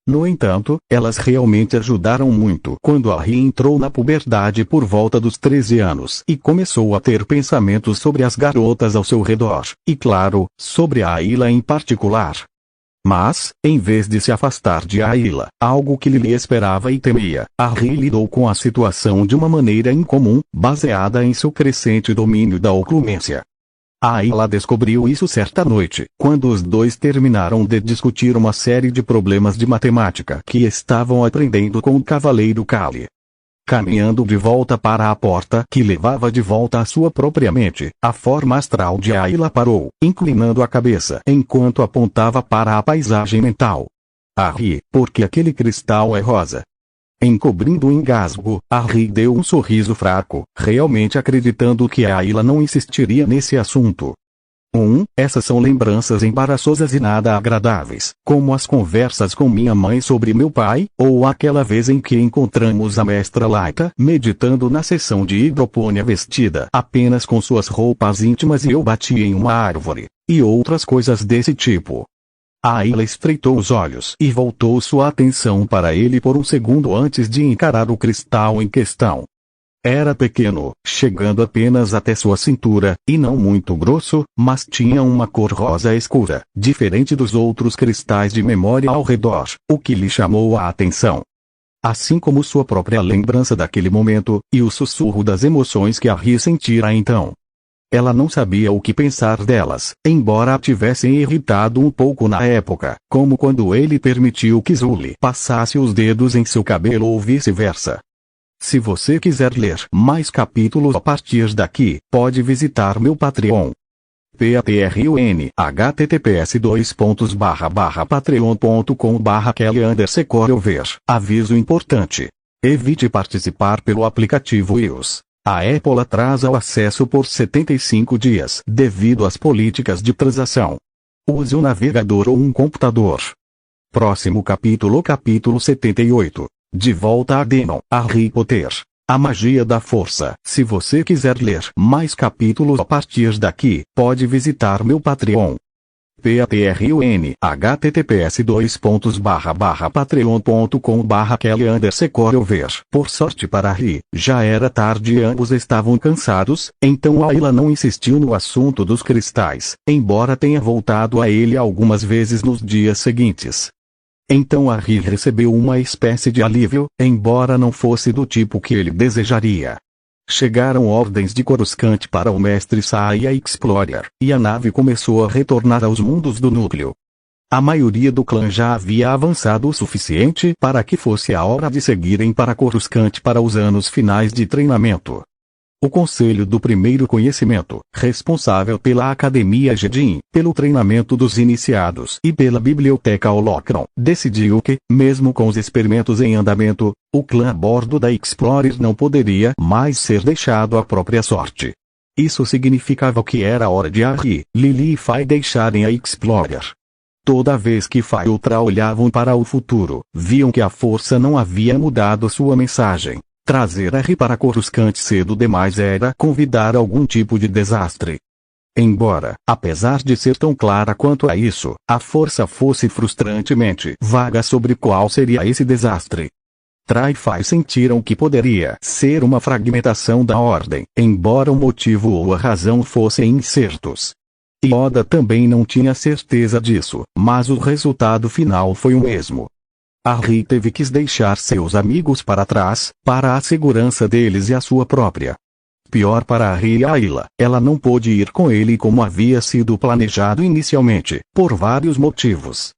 No entanto, elas realmente ajudaram muito quando a Ri entrou na puberdade por volta dos 13 anos e começou a ter pensamentos sobre as garotas ao seu redor, e claro, sobre a Ayla em particular. Mas, em vez de se afastar de Ayla, algo que Lily esperava e temia, a Ri lidou com a situação de uma maneira incomum, baseada em seu crescente domínio da oclumência. A Ayla descobriu isso certa noite, quando os dois terminaram de discutir uma série de problemas de matemática que estavam aprendendo com o Cavaleiro Kali. Caminhando de volta para a porta que levava de volta à sua própria mente, a forma astral de Ayla parou, inclinando a cabeça enquanto apontava para a paisagem mental. A Ri, porque aquele cristal é rosa. Encobrindo o engasgo, a Ri deu um sorriso fraco, realmente acreditando que a Ayla não insistiria nesse assunto. Essas são lembranças embaraçosas e nada agradáveis, como as conversas com minha mãe sobre meu pai, ou aquela vez em que encontramos a mestra Laita meditando na sessão de hidropônia vestida apenas com suas roupas íntimas e eu bati em uma árvore, e outras coisas desse tipo. A Ayla estreitou os olhos e voltou sua atenção para ele por um segundo antes de encarar o cristal em questão. Era pequeno, chegando apenas até sua cintura, e não muito grosso, mas tinha uma cor rosa escura, diferente dos outros cristais de memória ao redor, o que lhe chamou a atenção. Assim como sua própria lembrança daquele momento, e o sussurro das emoções que a Ri sentira então. Ela não sabia o que pensar delas, embora a tivessem irritado um pouco na época, como quando ele permitiu que Zully passasse os dedos em seu cabelo ou vice-versa. Se você quiser ler mais capítulos a partir daqui, pode visitar meu Patreon. Patreon https://patreon.com/kelly_ver. Aviso importante. Evite participar pelo aplicativo iOS. A Apple atrasa o acesso por 75 dias devido às políticas de transação. Use um navegador ou um computador. Próximo capítulo. Capítulo 78. De volta a Denon, Harry Potter. A magia da força. Se você quiser ler mais capítulos a partir daqui, pode visitar meu Patreon. Patreon https://patreon.com/kelly_ver. Por sorte para Harry, já era tarde e ambos estavam cansados, então Ayla não insistiu no assunto dos cristais, embora tenha voltado a ele algumas vezes nos dias seguintes. Então Harry recebeu uma espécie de alívio, embora não fosse do tipo que ele desejaria. Chegaram ordens de Coruscant para o Mestre Sa e a Explorer, e a nave começou a retornar aos mundos do núcleo. A maioria do clã já havia avançado o suficiente para que fosse a hora de seguirem para Coruscant para os anos finais de treinamento. O Conselho do Primeiro Conhecimento, responsável pela Academia Jedin, pelo treinamento dos iniciados e pela Biblioteca Holocron, decidiu que, mesmo com os experimentos em andamento, o clã a bordo da Explorer não poderia mais ser deixado à própria sorte. Isso significava que era hora de Harry, Lily e Fai deixarem a Explorer. Toda vez que Fai e Ultra olhavam para o futuro, viam que a força não havia mudado sua mensagem. Trazer Harry para Coruscant cedo demais era convidar algum tipo de desastre. Embora, apesar de ser tão clara quanto a isso, a força fosse frustrantemente vaga sobre qual seria esse desastre. Tri-Fi sentiram que poderia ser uma fragmentação da ordem, embora o motivo ou a razão fossem incertos. Yoda também não tinha certeza disso, mas o resultado final foi o mesmo. Harry teve que deixar seus amigos para trás, para a segurança deles e a sua própria. Pior para Harry e Ayla, ela não pôde ir com ele como havia sido planejado inicialmente, por vários motivos.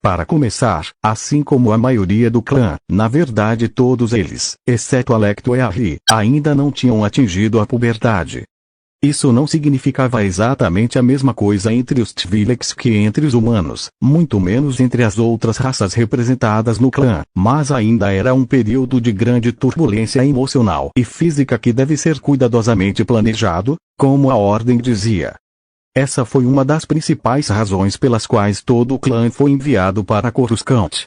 Para começar, assim como a maioria do clã, na verdade todos eles, exceto Alecto e Harry, ainda não tinham atingido a puberdade. Isso não significava exatamente a mesma coisa entre os Twi'leks que entre os humanos, muito menos entre as outras raças representadas no clã, mas ainda era um período de grande turbulência emocional e física que deve ser cuidadosamente planejado, como a ordem dizia. Essa foi uma das principais razões pelas quais todo o clã foi enviado para Coruscant.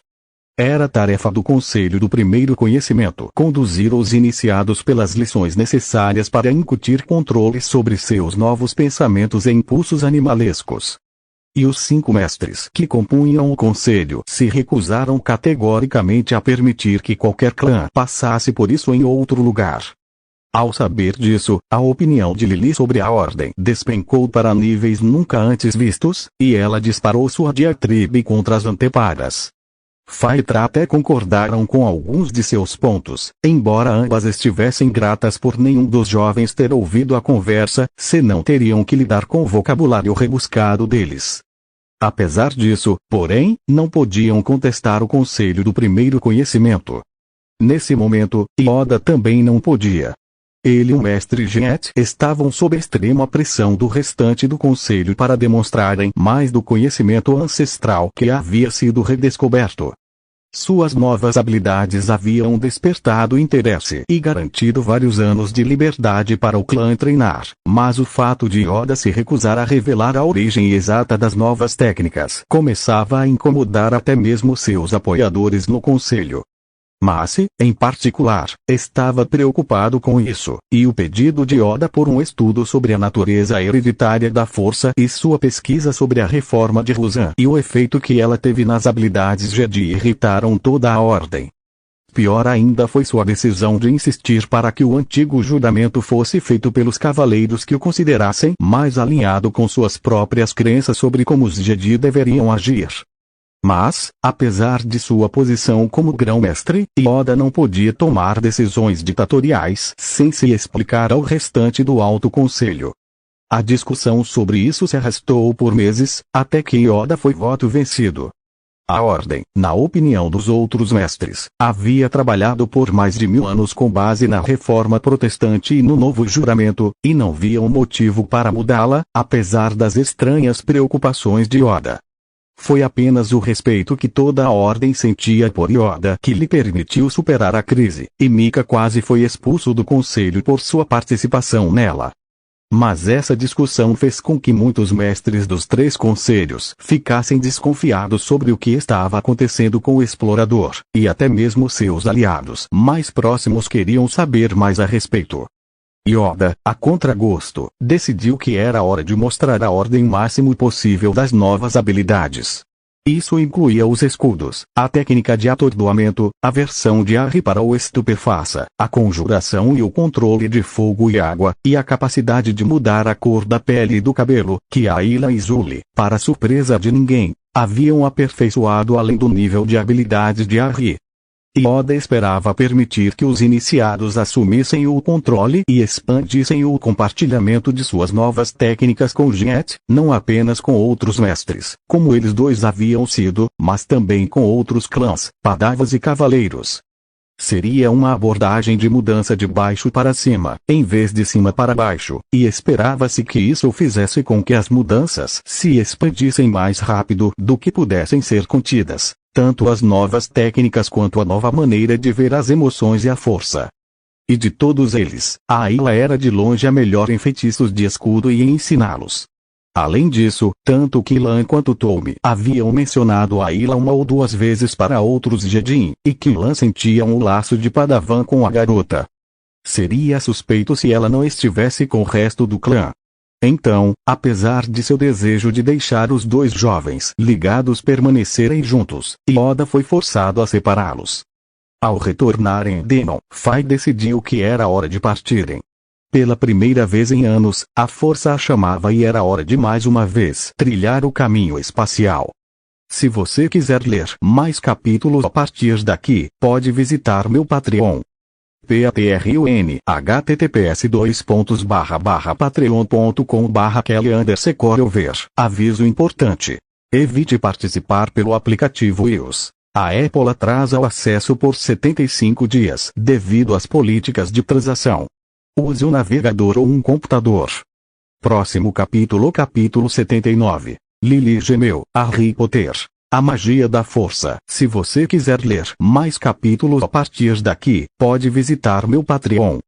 Era tarefa do Conselho do Primeiro Conhecimento conduzir os iniciados pelas lições necessárias para incutir controle sobre seus novos pensamentos e impulsos animalescos. E os 5 mestres que compunham o Conselho se recusaram categoricamente a permitir que qualquer clã passasse por isso em outro lugar. Ao saber disso, a opinião de Lily sobre a ordem despencou para níveis nunca antes vistos, e ela disparou sua diatribe contra as anteparas. Faitra até concordaram com alguns de seus pontos, embora ambas estivessem gratas por nenhum dos jovens ter ouvido a conversa, senão teriam que lidar com o vocabulário rebuscado deles. Apesar disso, porém, não podiam contestar o Conselho do Primeiro Conhecimento. Nesse momento, Yoda também não podia. Ele e o mestre Jet estavam sob extrema pressão do restante do conselho para demonstrarem mais do conhecimento ancestral que havia sido redescoberto. Suas novas habilidades haviam despertado interesse e garantido vários anos de liberdade para o clã treinar, mas o fato de Yoda se recusar a revelar a origem exata das novas técnicas começava a incomodar até mesmo seus apoiadores no conselho. Mace, em particular, estava preocupado com isso, e o pedido de Yoda por um estudo sobre a natureza hereditária da força e sua pesquisa sobre a reforma de Rusan e o efeito que ela teve nas habilidades Jedi irritaram toda a ordem. Pior ainda foi sua decisão de insistir para que o antigo juramento fosse feito pelos cavaleiros que o considerassem mais alinhado com suas próprias crenças sobre como os Jedi deveriam agir. Mas, apesar de sua posição como grão-mestre, Yoda não podia tomar decisões ditatoriais sem se explicar ao restante do Alto Conselho. A discussão sobre isso se arrastou por meses, até que Yoda foi voto vencido. A ordem, na opinião dos outros mestres, havia trabalhado por mais de 1000 anos com base na reforma protestante e no novo juramento, e não via um motivo para mudá-la, apesar das estranhas preocupações de Yoda. Foi apenas o respeito que toda a ordem sentia por Yoda que lhe permitiu superar a crise, e Mika quase foi expulso do conselho por sua participação nela. Mas essa discussão fez com que muitos mestres dos 3 conselhos ficassem desconfiados sobre o que estava acontecendo com o explorador, e até mesmo seus aliados mais próximos queriam saber mais a respeito. Yoda, a contragosto, decidiu que era hora de mostrar a ordem máximo possível das novas habilidades. Isso incluía os escudos, a técnica de atordoamento, a versão de Harry para o estupefaça, a conjuração e o controle de fogo e água, e a capacidade de mudar a cor da pele e do cabelo, que Ayla e Zully, para surpresa de ninguém, haviam aperfeiçoado além do nível de habilidade de Harry. Yoda esperava permitir que os iniciados assumissem o controle e expandissem o compartilhamento de suas novas técnicas com Jet, não apenas com outros mestres, como eles dois haviam sido, mas também com outros clãs, Padavas e Cavaleiros. Seria uma abordagem de mudança de baixo para cima, em vez de cima para baixo, e esperava-se que isso fizesse com que as mudanças se expandissem mais rápido do que pudessem ser contidas. Tanto as novas técnicas quanto a nova maneira de ver as emoções e a força. E de todos eles, a Ayla era de longe a melhor em feitiços de escudo e em ensiná-los. Além disso, tanto Killan quanto Tolme haviam mencionado a Ayla 1 ou 2 vezes para outros Jedi, e Killan sentia um laço de Padawan com a garota. Seria suspeito se ela não estivesse com o resto do clã. Então, apesar de seu desejo de deixar os dois jovens ligados permanecerem juntos, Yoda foi forçado a separá-los. Ao retornarem Denon, Fai decidiu que era hora de partirem. Pela primeira vez em anos, a força a chamava e era hora de mais uma vez trilhar o caminho espacial. Se você quiser ler mais capítulos a partir daqui, pode visitar meu Patreon. Patreon https://patreon.com/kelly_over. Aviso importante. Evite participar pelo aplicativo iOS. A Apple atrasa o acesso por 75 dias devido às políticas de transação. Use um navegador ou um computador. Próximo capítulo. Capítulo 79. Lily gemeu, Harry Potter. A magia da força. Se você quiser ler mais capítulos a partir daqui, pode visitar meu Patreon.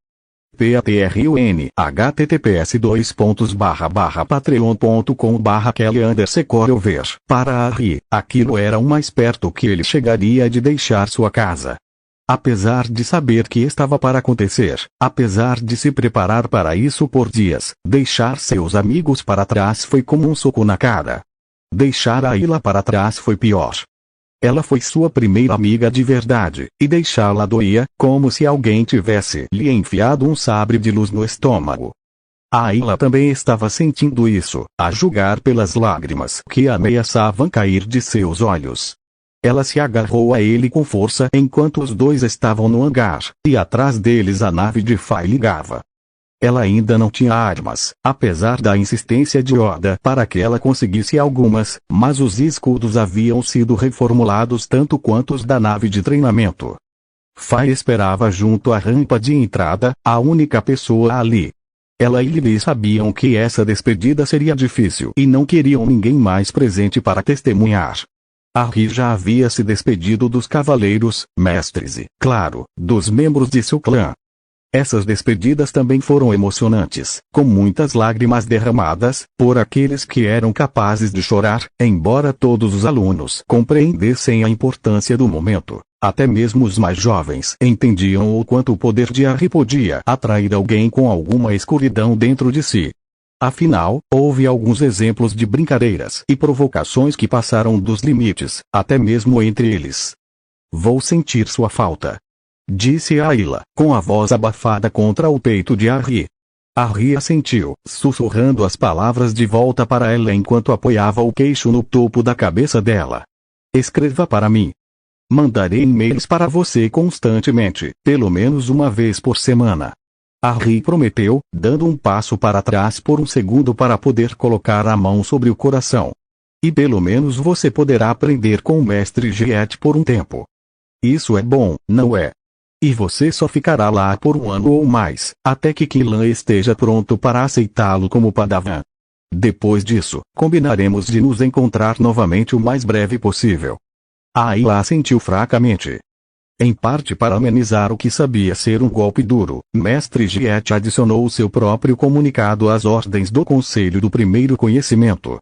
Patreon https://patreon.com/kelly_over. Para Harry, aquilo era o mais perto que ele chegaria de deixar sua casa. Apesar de saber que estava para acontecer, apesar de se preparar para isso por dias, deixar seus amigos para trás foi como um soco na cara. Deixar a Ayla para trás foi pior. Ela foi sua primeira amiga de verdade, e deixá-la doía, como se alguém tivesse lhe enfiado um sabre de luz no estômago. A Ayla também estava sentindo isso, a julgar pelas lágrimas que ameaçavam cair de seus olhos. Ela se agarrou a ele com força enquanto os dois estavam no hangar, e atrás deles a nave de Fai ligava. Ela ainda não tinha armas, apesar da insistência de Yoda para que ela conseguisse algumas, mas os escudos haviam sido reformulados tanto quanto os da nave de treinamento. Fai esperava junto à rampa de entrada, a única pessoa ali. Ela e Lily sabiam que essa despedida seria difícil e não queriam ninguém mais presente para testemunhar. Harry já havia se despedido dos cavaleiros, mestres e, claro, dos membros de seu clã. Essas despedidas também foram emocionantes, com muitas lágrimas derramadas, por aqueles que eram capazes de chorar, embora todos os alunos compreendessem a importância do momento. Até mesmo os mais jovens entendiam o quanto o poder de Harry podia atrair alguém com alguma escuridão dentro de si. Afinal, houve alguns exemplos de brincadeiras e provocações que passaram dos limites, até mesmo entre eles. Vou sentir sua falta, disse Ayla, com a voz abafada contra o peito de Harry. Harry assentiu, sussurrando as palavras de volta para ela enquanto apoiava o queixo no topo da cabeça dela. Escreva para mim. Mandarei e-mails para você constantemente, pelo menos uma vez por semana. Harry prometeu, dando um passo para trás por um segundo para poder colocar a mão sobre o coração. E pelo menos você poderá aprender com o Mestre Jet por um tempo. Isso é bom, não é? E você só ficará lá por um ano ou mais, até que Kylan esteja pronto para aceitá-lo como Padawan. Depois disso, combinaremos de nos encontrar novamente o mais breve possível. Ayla assentiu fracamente. Em parte para amenizar o que sabia ser um golpe duro, Mestre Jet adicionou o seu próprio comunicado às ordens do Conselho do Primeiro Conhecimento.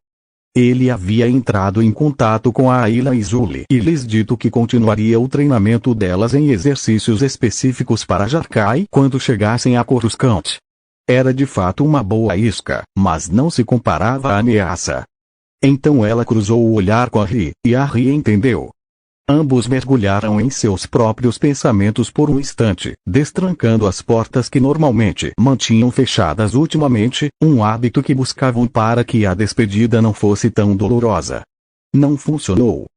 Ele havia entrado em contato com a Ayla e Zully e lhes dito que continuaria o treinamento delas em exercícios específicos para Jarkai quando chegassem a Coruscant. Era de fato uma boa isca, mas não se comparava à ameaça. Então ela cruzou o olhar com Harry, e Harry entendeu. Ambos mergulharam em seus próprios pensamentos por um instante, destrancando as portas que normalmente mantinham fechadas ultimamente, um hábito que buscavam para que a despedida não fosse tão dolorosa. Não funcionou.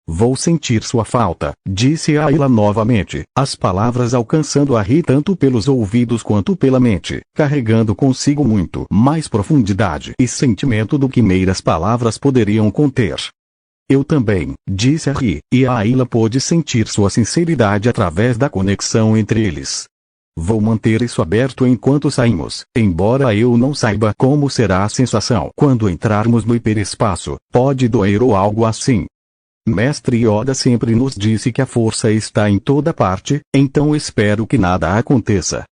Vou sentir sua falta, disse Ayla novamente, as palavras alcançando Harry tanto pelos ouvidos quanto pela mente, carregando consigo muito mais profundidade e sentimento do que meias palavras poderiam conter. Eu também, disse Harry, e a Ayla pôde sentir sua sinceridade através da conexão entre eles. Vou manter isso aberto enquanto saímos, embora eu não saiba como será a sensação quando entrarmos no hiperespaço, pode doer ou algo assim. Mestre Yoda sempre nos disse que a força está em toda parte, então espero que nada aconteça.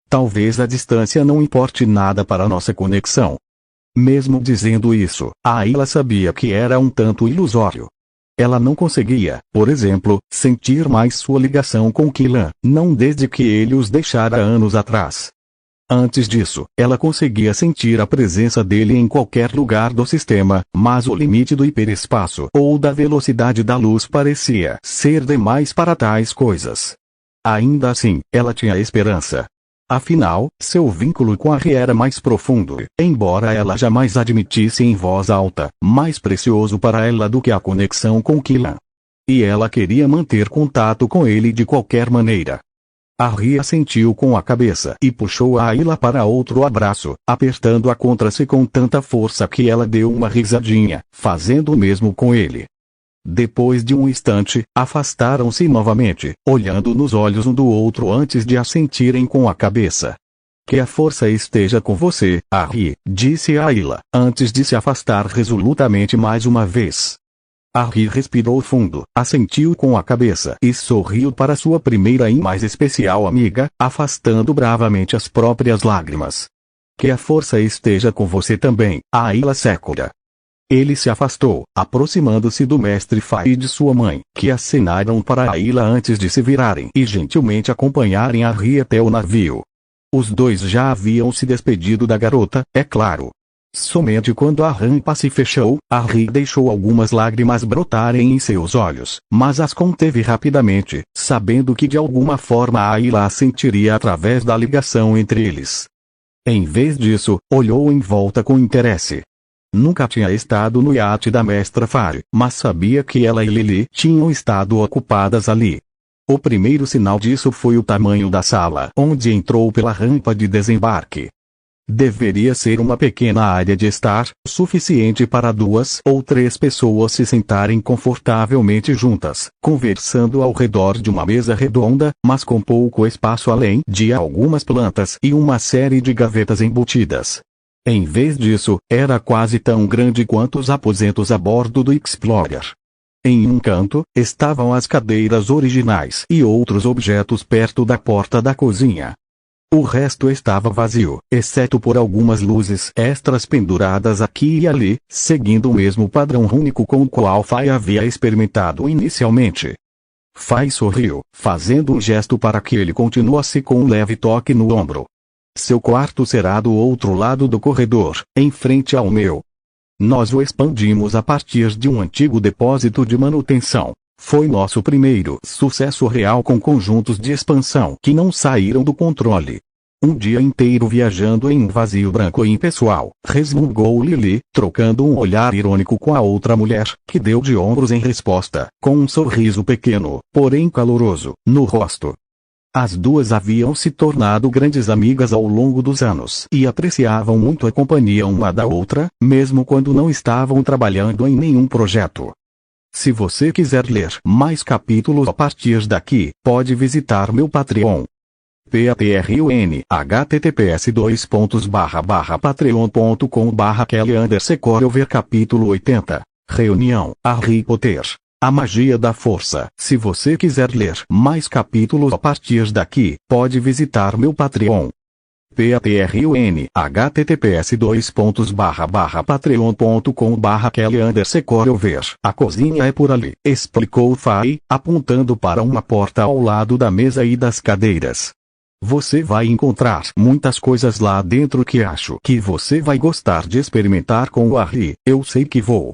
Talvez a distância não importe nada para nossa conexão. Mesmo dizendo isso, a Ayla sabia que era um tanto ilusório. Ela não conseguia, por exemplo, sentir mais sua ligação com Kylan, não desde que ele os deixara anos atrás. Antes disso, ela conseguia sentir a presença dele em qualquer lugar do sistema, mas o limite do hiperespaço ou da velocidade da luz parecia ser demais para tais coisas. Ainda assim, ela tinha esperança. Afinal, seu vínculo com a Ri era mais profundo, embora ela jamais admitisse em voz alta, mais precioso para ela do que a conexão com Killan. E ela queria manter contato com ele de qualquer maneira. A Ri assentiu com a cabeça e puxou a Ayla para outro abraço, apertando-a contra si com tanta força que ela deu uma risadinha, fazendo o mesmo com ele. Depois de um instante, afastaram-se novamente, olhando nos olhos um do outro antes de assentirem com a cabeça. Que a força esteja com você, Ri, disse Ayla, antes de se afastar resolutamente mais uma vez. Ri respirou fundo, assentiu com a cabeça e sorriu para sua primeira e mais especial amiga, afastando bravamente as próprias lágrimas. Que a força esteja com você também, Ayla Secura. Ele se afastou, aproximando-se do mestre Fai e de sua mãe, que acenaram para Ayla antes de se virarem e gentilmente acompanharem a Ri até o navio. Os dois já haviam se despedido da garota, é claro. Somente quando a rampa se fechou, a Ri deixou algumas lágrimas brotarem em seus olhos, mas as conteve rapidamente, sabendo que de alguma forma a Ayla as sentiria através da ligação entre eles. Em vez disso, olhou em volta com interesse. Nunca tinha estado no iate da mestra Fari, mas sabia que ela e Lily tinham estado ocupadas ali. O primeiro sinal disso foi o tamanho da sala onde entrou pela rampa de desembarque. Deveria ser uma pequena área de estar, suficiente para 2 ou 3 pessoas se sentarem confortavelmente juntas, conversando ao redor de uma mesa redonda, mas com pouco espaço além de algumas plantas e uma série de gavetas embutidas. Em vez disso, era quase tão grande quanto os aposentos a bordo do Explorer. Em um canto, estavam as cadeiras originais e outros objetos perto da porta da cozinha. O resto estava vazio, exceto por algumas luzes extras penduradas aqui e ali, seguindo o mesmo padrão único com o qual Fai havia experimentado inicialmente. Fai sorriu, fazendo um gesto para que ele continuasse com um leve toque no ombro. Seu quarto será do outro lado do corredor, em frente ao meu. Nós o expandimos a partir de um antigo depósito de manutenção. Foi nosso primeiro sucesso real com conjuntos de expansão que não saíram do controle. Um dia inteiro viajando em um vazio branco e impessoal, resmungou Lily, trocando um olhar irônico com a outra mulher, que deu de ombros em resposta, com um sorriso pequeno, porém caloroso, no rosto. As duas haviam se tornado grandes amigas ao longo dos anos e apreciavam muito a companhia uma da outra, mesmo quando não estavam trabalhando em nenhum projeto. Se você quiser ler mais capítulos a partir daqui, pode visitar meu Patreon. Patreon https://patreon.com/Kelly_Ver capítulo 80. Reunião, Harry Potter. A magia da força. Se você quiser ler mais capítulos a partir daqui, pode visitar meu Patreon. Patreon https://patreon.com/Kelly_Ver. A cozinha é por ali, explicou Fai, apontando para uma porta ao lado da mesa e das cadeiras. Você vai encontrar muitas coisas lá dentro que acho que você vai gostar de experimentar com o Harry. Eu sei que vou.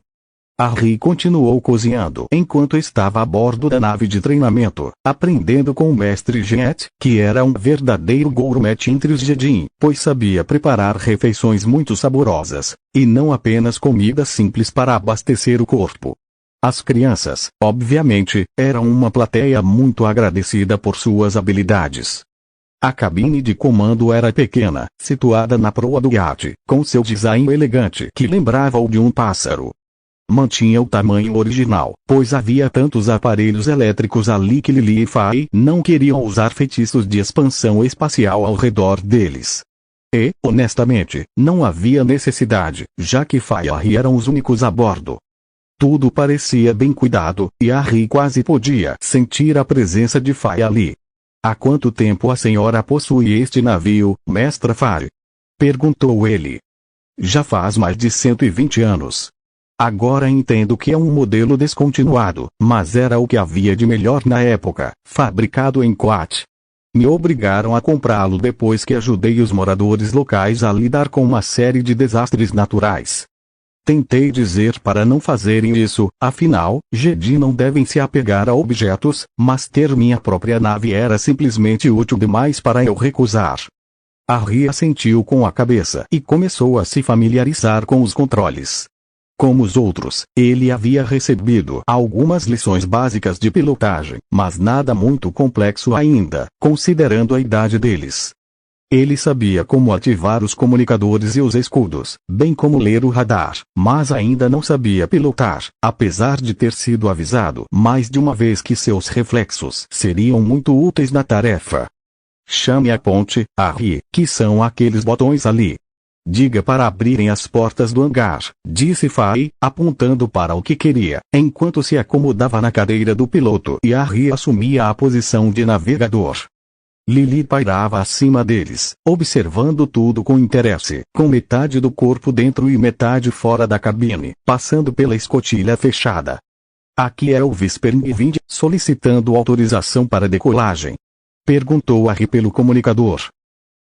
Harry continuou cozinhando enquanto estava a bordo da nave de treinamento, aprendendo com o mestre Jet, que era um verdadeiro gourmet entre os Jedi, pois sabia preparar refeições muito saborosas, e não apenas comida simples para abastecer o corpo. As crianças, obviamente, eram uma plateia muito agradecida por suas habilidades. A cabine de comando era pequena, situada na proa do iate, com seu design elegante que lembrava o de um pássaro. Mantinha o tamanho original, pois havia tantos aparelhos elétricos ali que Lily e Fai não queriam usar feitiços de expansão espacial ao redor deles. E, honestamente, não havia necessidade, já que Fai e Harry eram os únicos a bordo. Tudo parecia bem cuidado, e Harry quase podia sentir a presença de Fai ali. Há quanto tempo a senhora possui este navio, mestra Fai? Perguntou ele. Já faz mais de 120 anos. Agora entendo que é um modelo descontinuado, mas era o que havia de melhor na época, fabricado em Quat. Me obrigaram a comprá-lo depois que ajudei os moradores locais a lidar com uma série de desastres naturais. Tentei dizer para não fazerem isso, afinal, Jedi não devem se apegar a objetos, mas ter minha própria nave era simplesmente útil demais para eu recusar. Harry assentiu com a cabeça e começou a se familiarizar com os controles. Como os outros, ele havia recebido algumas lições básicas de pilotagem, mas nada muito complexo ainda, considerando a idade deles. Ele sabia como ativar os comunicadores e os escudos, bem como ler o radar, mas ainda não sabia pilotar, apesar de ter sido avisado mais de uma vez que seus reflexos seriam muito úteis na tarefa. Chame a ponte, Harry, que são aqueles botões ali. Diga para abrirem as portas do hangar, disse Fay, apontando para o que queria, enquanto se acomodava na cadeira do piloto e Harry assumia a posição de navegador. Lily pairava acima deles, observando tudo com interesse, com metade do corpo dentro e metade fora da cabine, passando pela escotilha fechada. Aqui é o Whisperingwind, solicitando autorização para decolagem. Perguntou Harry pelo comunicador.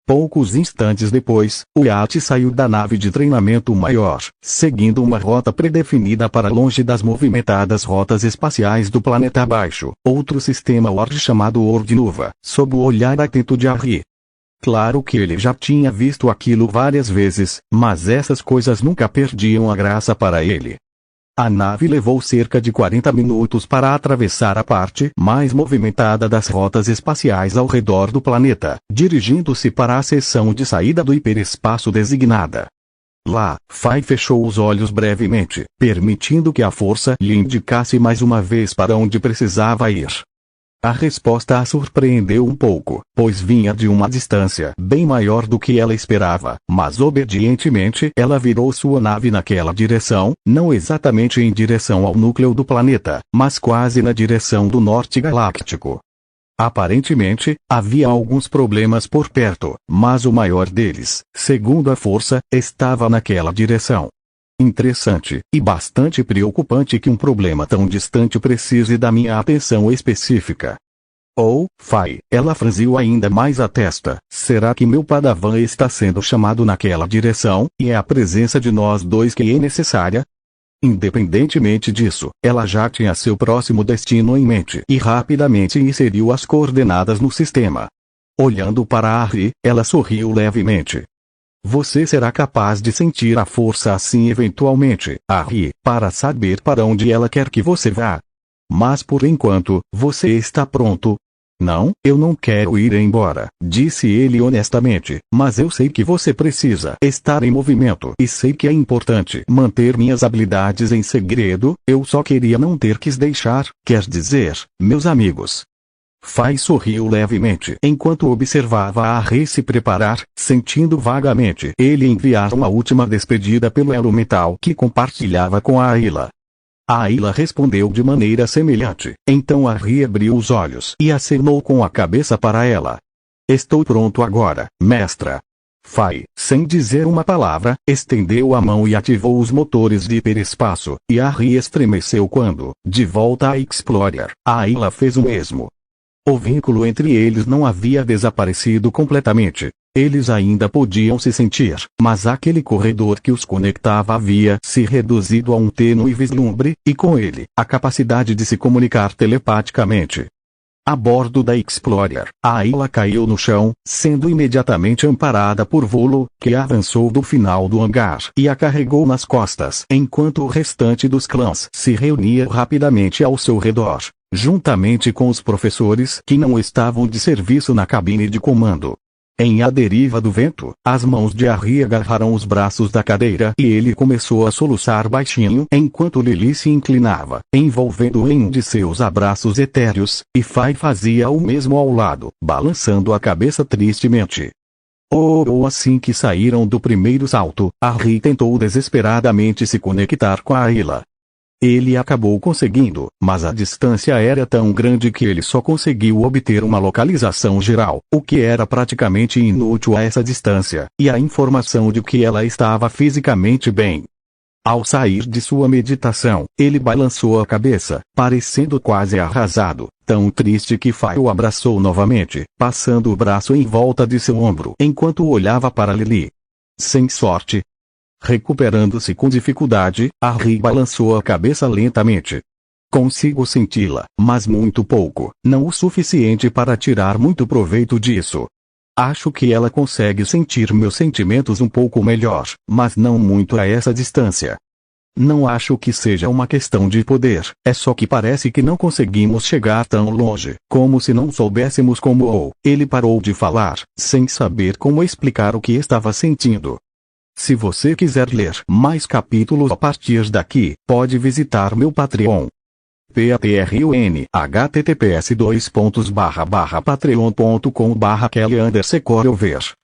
Poucos instantes depois, o iate saiu da nave de treinamento maior, seguindo uma rota predefinida para longe das movimentadas rotas espaciais do planeta abaixo, outro sistema Ord chamado Ordnova, sob o olhar atento de Harry. Claro que ele já tinha visto aquilo várias vezes, mas essas coisas nunca perdiam a graça para ele. A nave levou cerca de 40 minutos para atravessar a parte mais movimentada das rotas espaciais ao redor do planeta, dirigindo-se para a seção de saída do hiperespaço designada. Lá, Fay fechou os olhos brevemente, permitindo que a força lhe indicasse mais uma vez para onde precisava ir. A resposta a surpreendeu um pouco, pois vinha de uma distância bem maior do que ela esperava, mas obedientemente ela virou sua nave naquela direção, não exatamente em direção ao núcleo do planeta, mas quase na direção do norte galáctico. Aparentemente, havia alguns problemas por perto, mas o maior deles, segundo a força, estava naquela direção. Interessante, e bastante preocupante que um problema tão distante precise da minha atenção específica. Fay, ela franziu ainda mais a testa, será que meu padawan está sendo chamado naquela direção, e é a presença de nós dois que é necessária? Independentemente disso, ela já tinha seu próximo destino em mente e rapidamente inseriu as coordenadas no sistema. Olhando para Harry, ela sorriu levemente. Você será capaz de sentir a força assim eventualmente, Harry, para saber para onde ela quer que você vá. Mas por enquanto, você está pronto? Não, eu não quero ir embora, disse ele honestamente, mas eu sei que você precisa estar em movimento e sei que é importante manter minhas habilidades em segredo, eu só queria não ter que deixar, quer dizer, meus amigos. Fay sorriu levemente enquanto observava a Harry se preparar, sentindo vagamente ele enviar uma última despedida pelo elo mental que compartilhava com a Ayla. A Ayla respondeu de maneira semelhante, então Harry abriu os olhos e acenou com a cabeça para ela. Estou pronto agora, mestra. Fay, sem dizer uma palavra, estendeu a mão e ativou os motores de hiperespaço, e Harry estremeceu quando, de volta a Explorer, a Ayla fez o mesmo. O vínculo entre eles não havia desaparecido completamente. Eles ainda podiam se sentir, mas aquele corredor que os conectava havia se reduzido a um tênue vislumbre, e com ele, a capacidade de se comunicar telepaticamente. A bordo da Explorer, a Ayla caiu no chão, sendo imediatamente amparada por Volo, que avançou do final do hangar e a carregou nas costas, enquanto o restante dos clãs se reunia rapidamente ao seu redor, juntamente com os professores que não estavam de serviço na cabine de comando. Em A Deriva do Vento, as mãos de Harry agarraram os braços da cadeira e ele começou a soluçar baixinho enquanto Lily se inclinava, envolvendo-o em um de seus abraços etéreos, e Fay fazia o mesmo ao lado, balançando a cabeça tristemente. Assim que saíram do primeiro salto, Harry tentou desesperadamente se conectar com a Ayla. Ele acabou conseguindo, mas a distância era tão grande que ele só conseguiu obter uma localização geral, o que era praticamente inútil a essa distância, e a informação de que ela estava fisicamente bem. Ao sair de sua meditação, ele balançou a cabeça, parecendo quase arrasado, tão triste que Faio abraçou novamente, passando o braço em volta de seu ombro enquanto olhava para Lily. Sem sorte. Recuperando-se com dificuldade, Harry balançou a cabeça lentamente. Consigo senti-la, mas muito pouco, não o suficiente para tirar muito proveito disso. Acho que ela consegue sentir meus sentimentos um pouco melhor, mas não muito a essa distância. Não acho que seja uma questão de poder, é só que parece que não conseguimos chegar tão longe, como se não soubéssemos como ou... Ele parou de falar, sem saber como explicar o que estava sentindo. Se você quiser ler mais capítulos a partir daqui, pode visitar meu Patreon. Patreon https://patreon.com/Kelly_Corover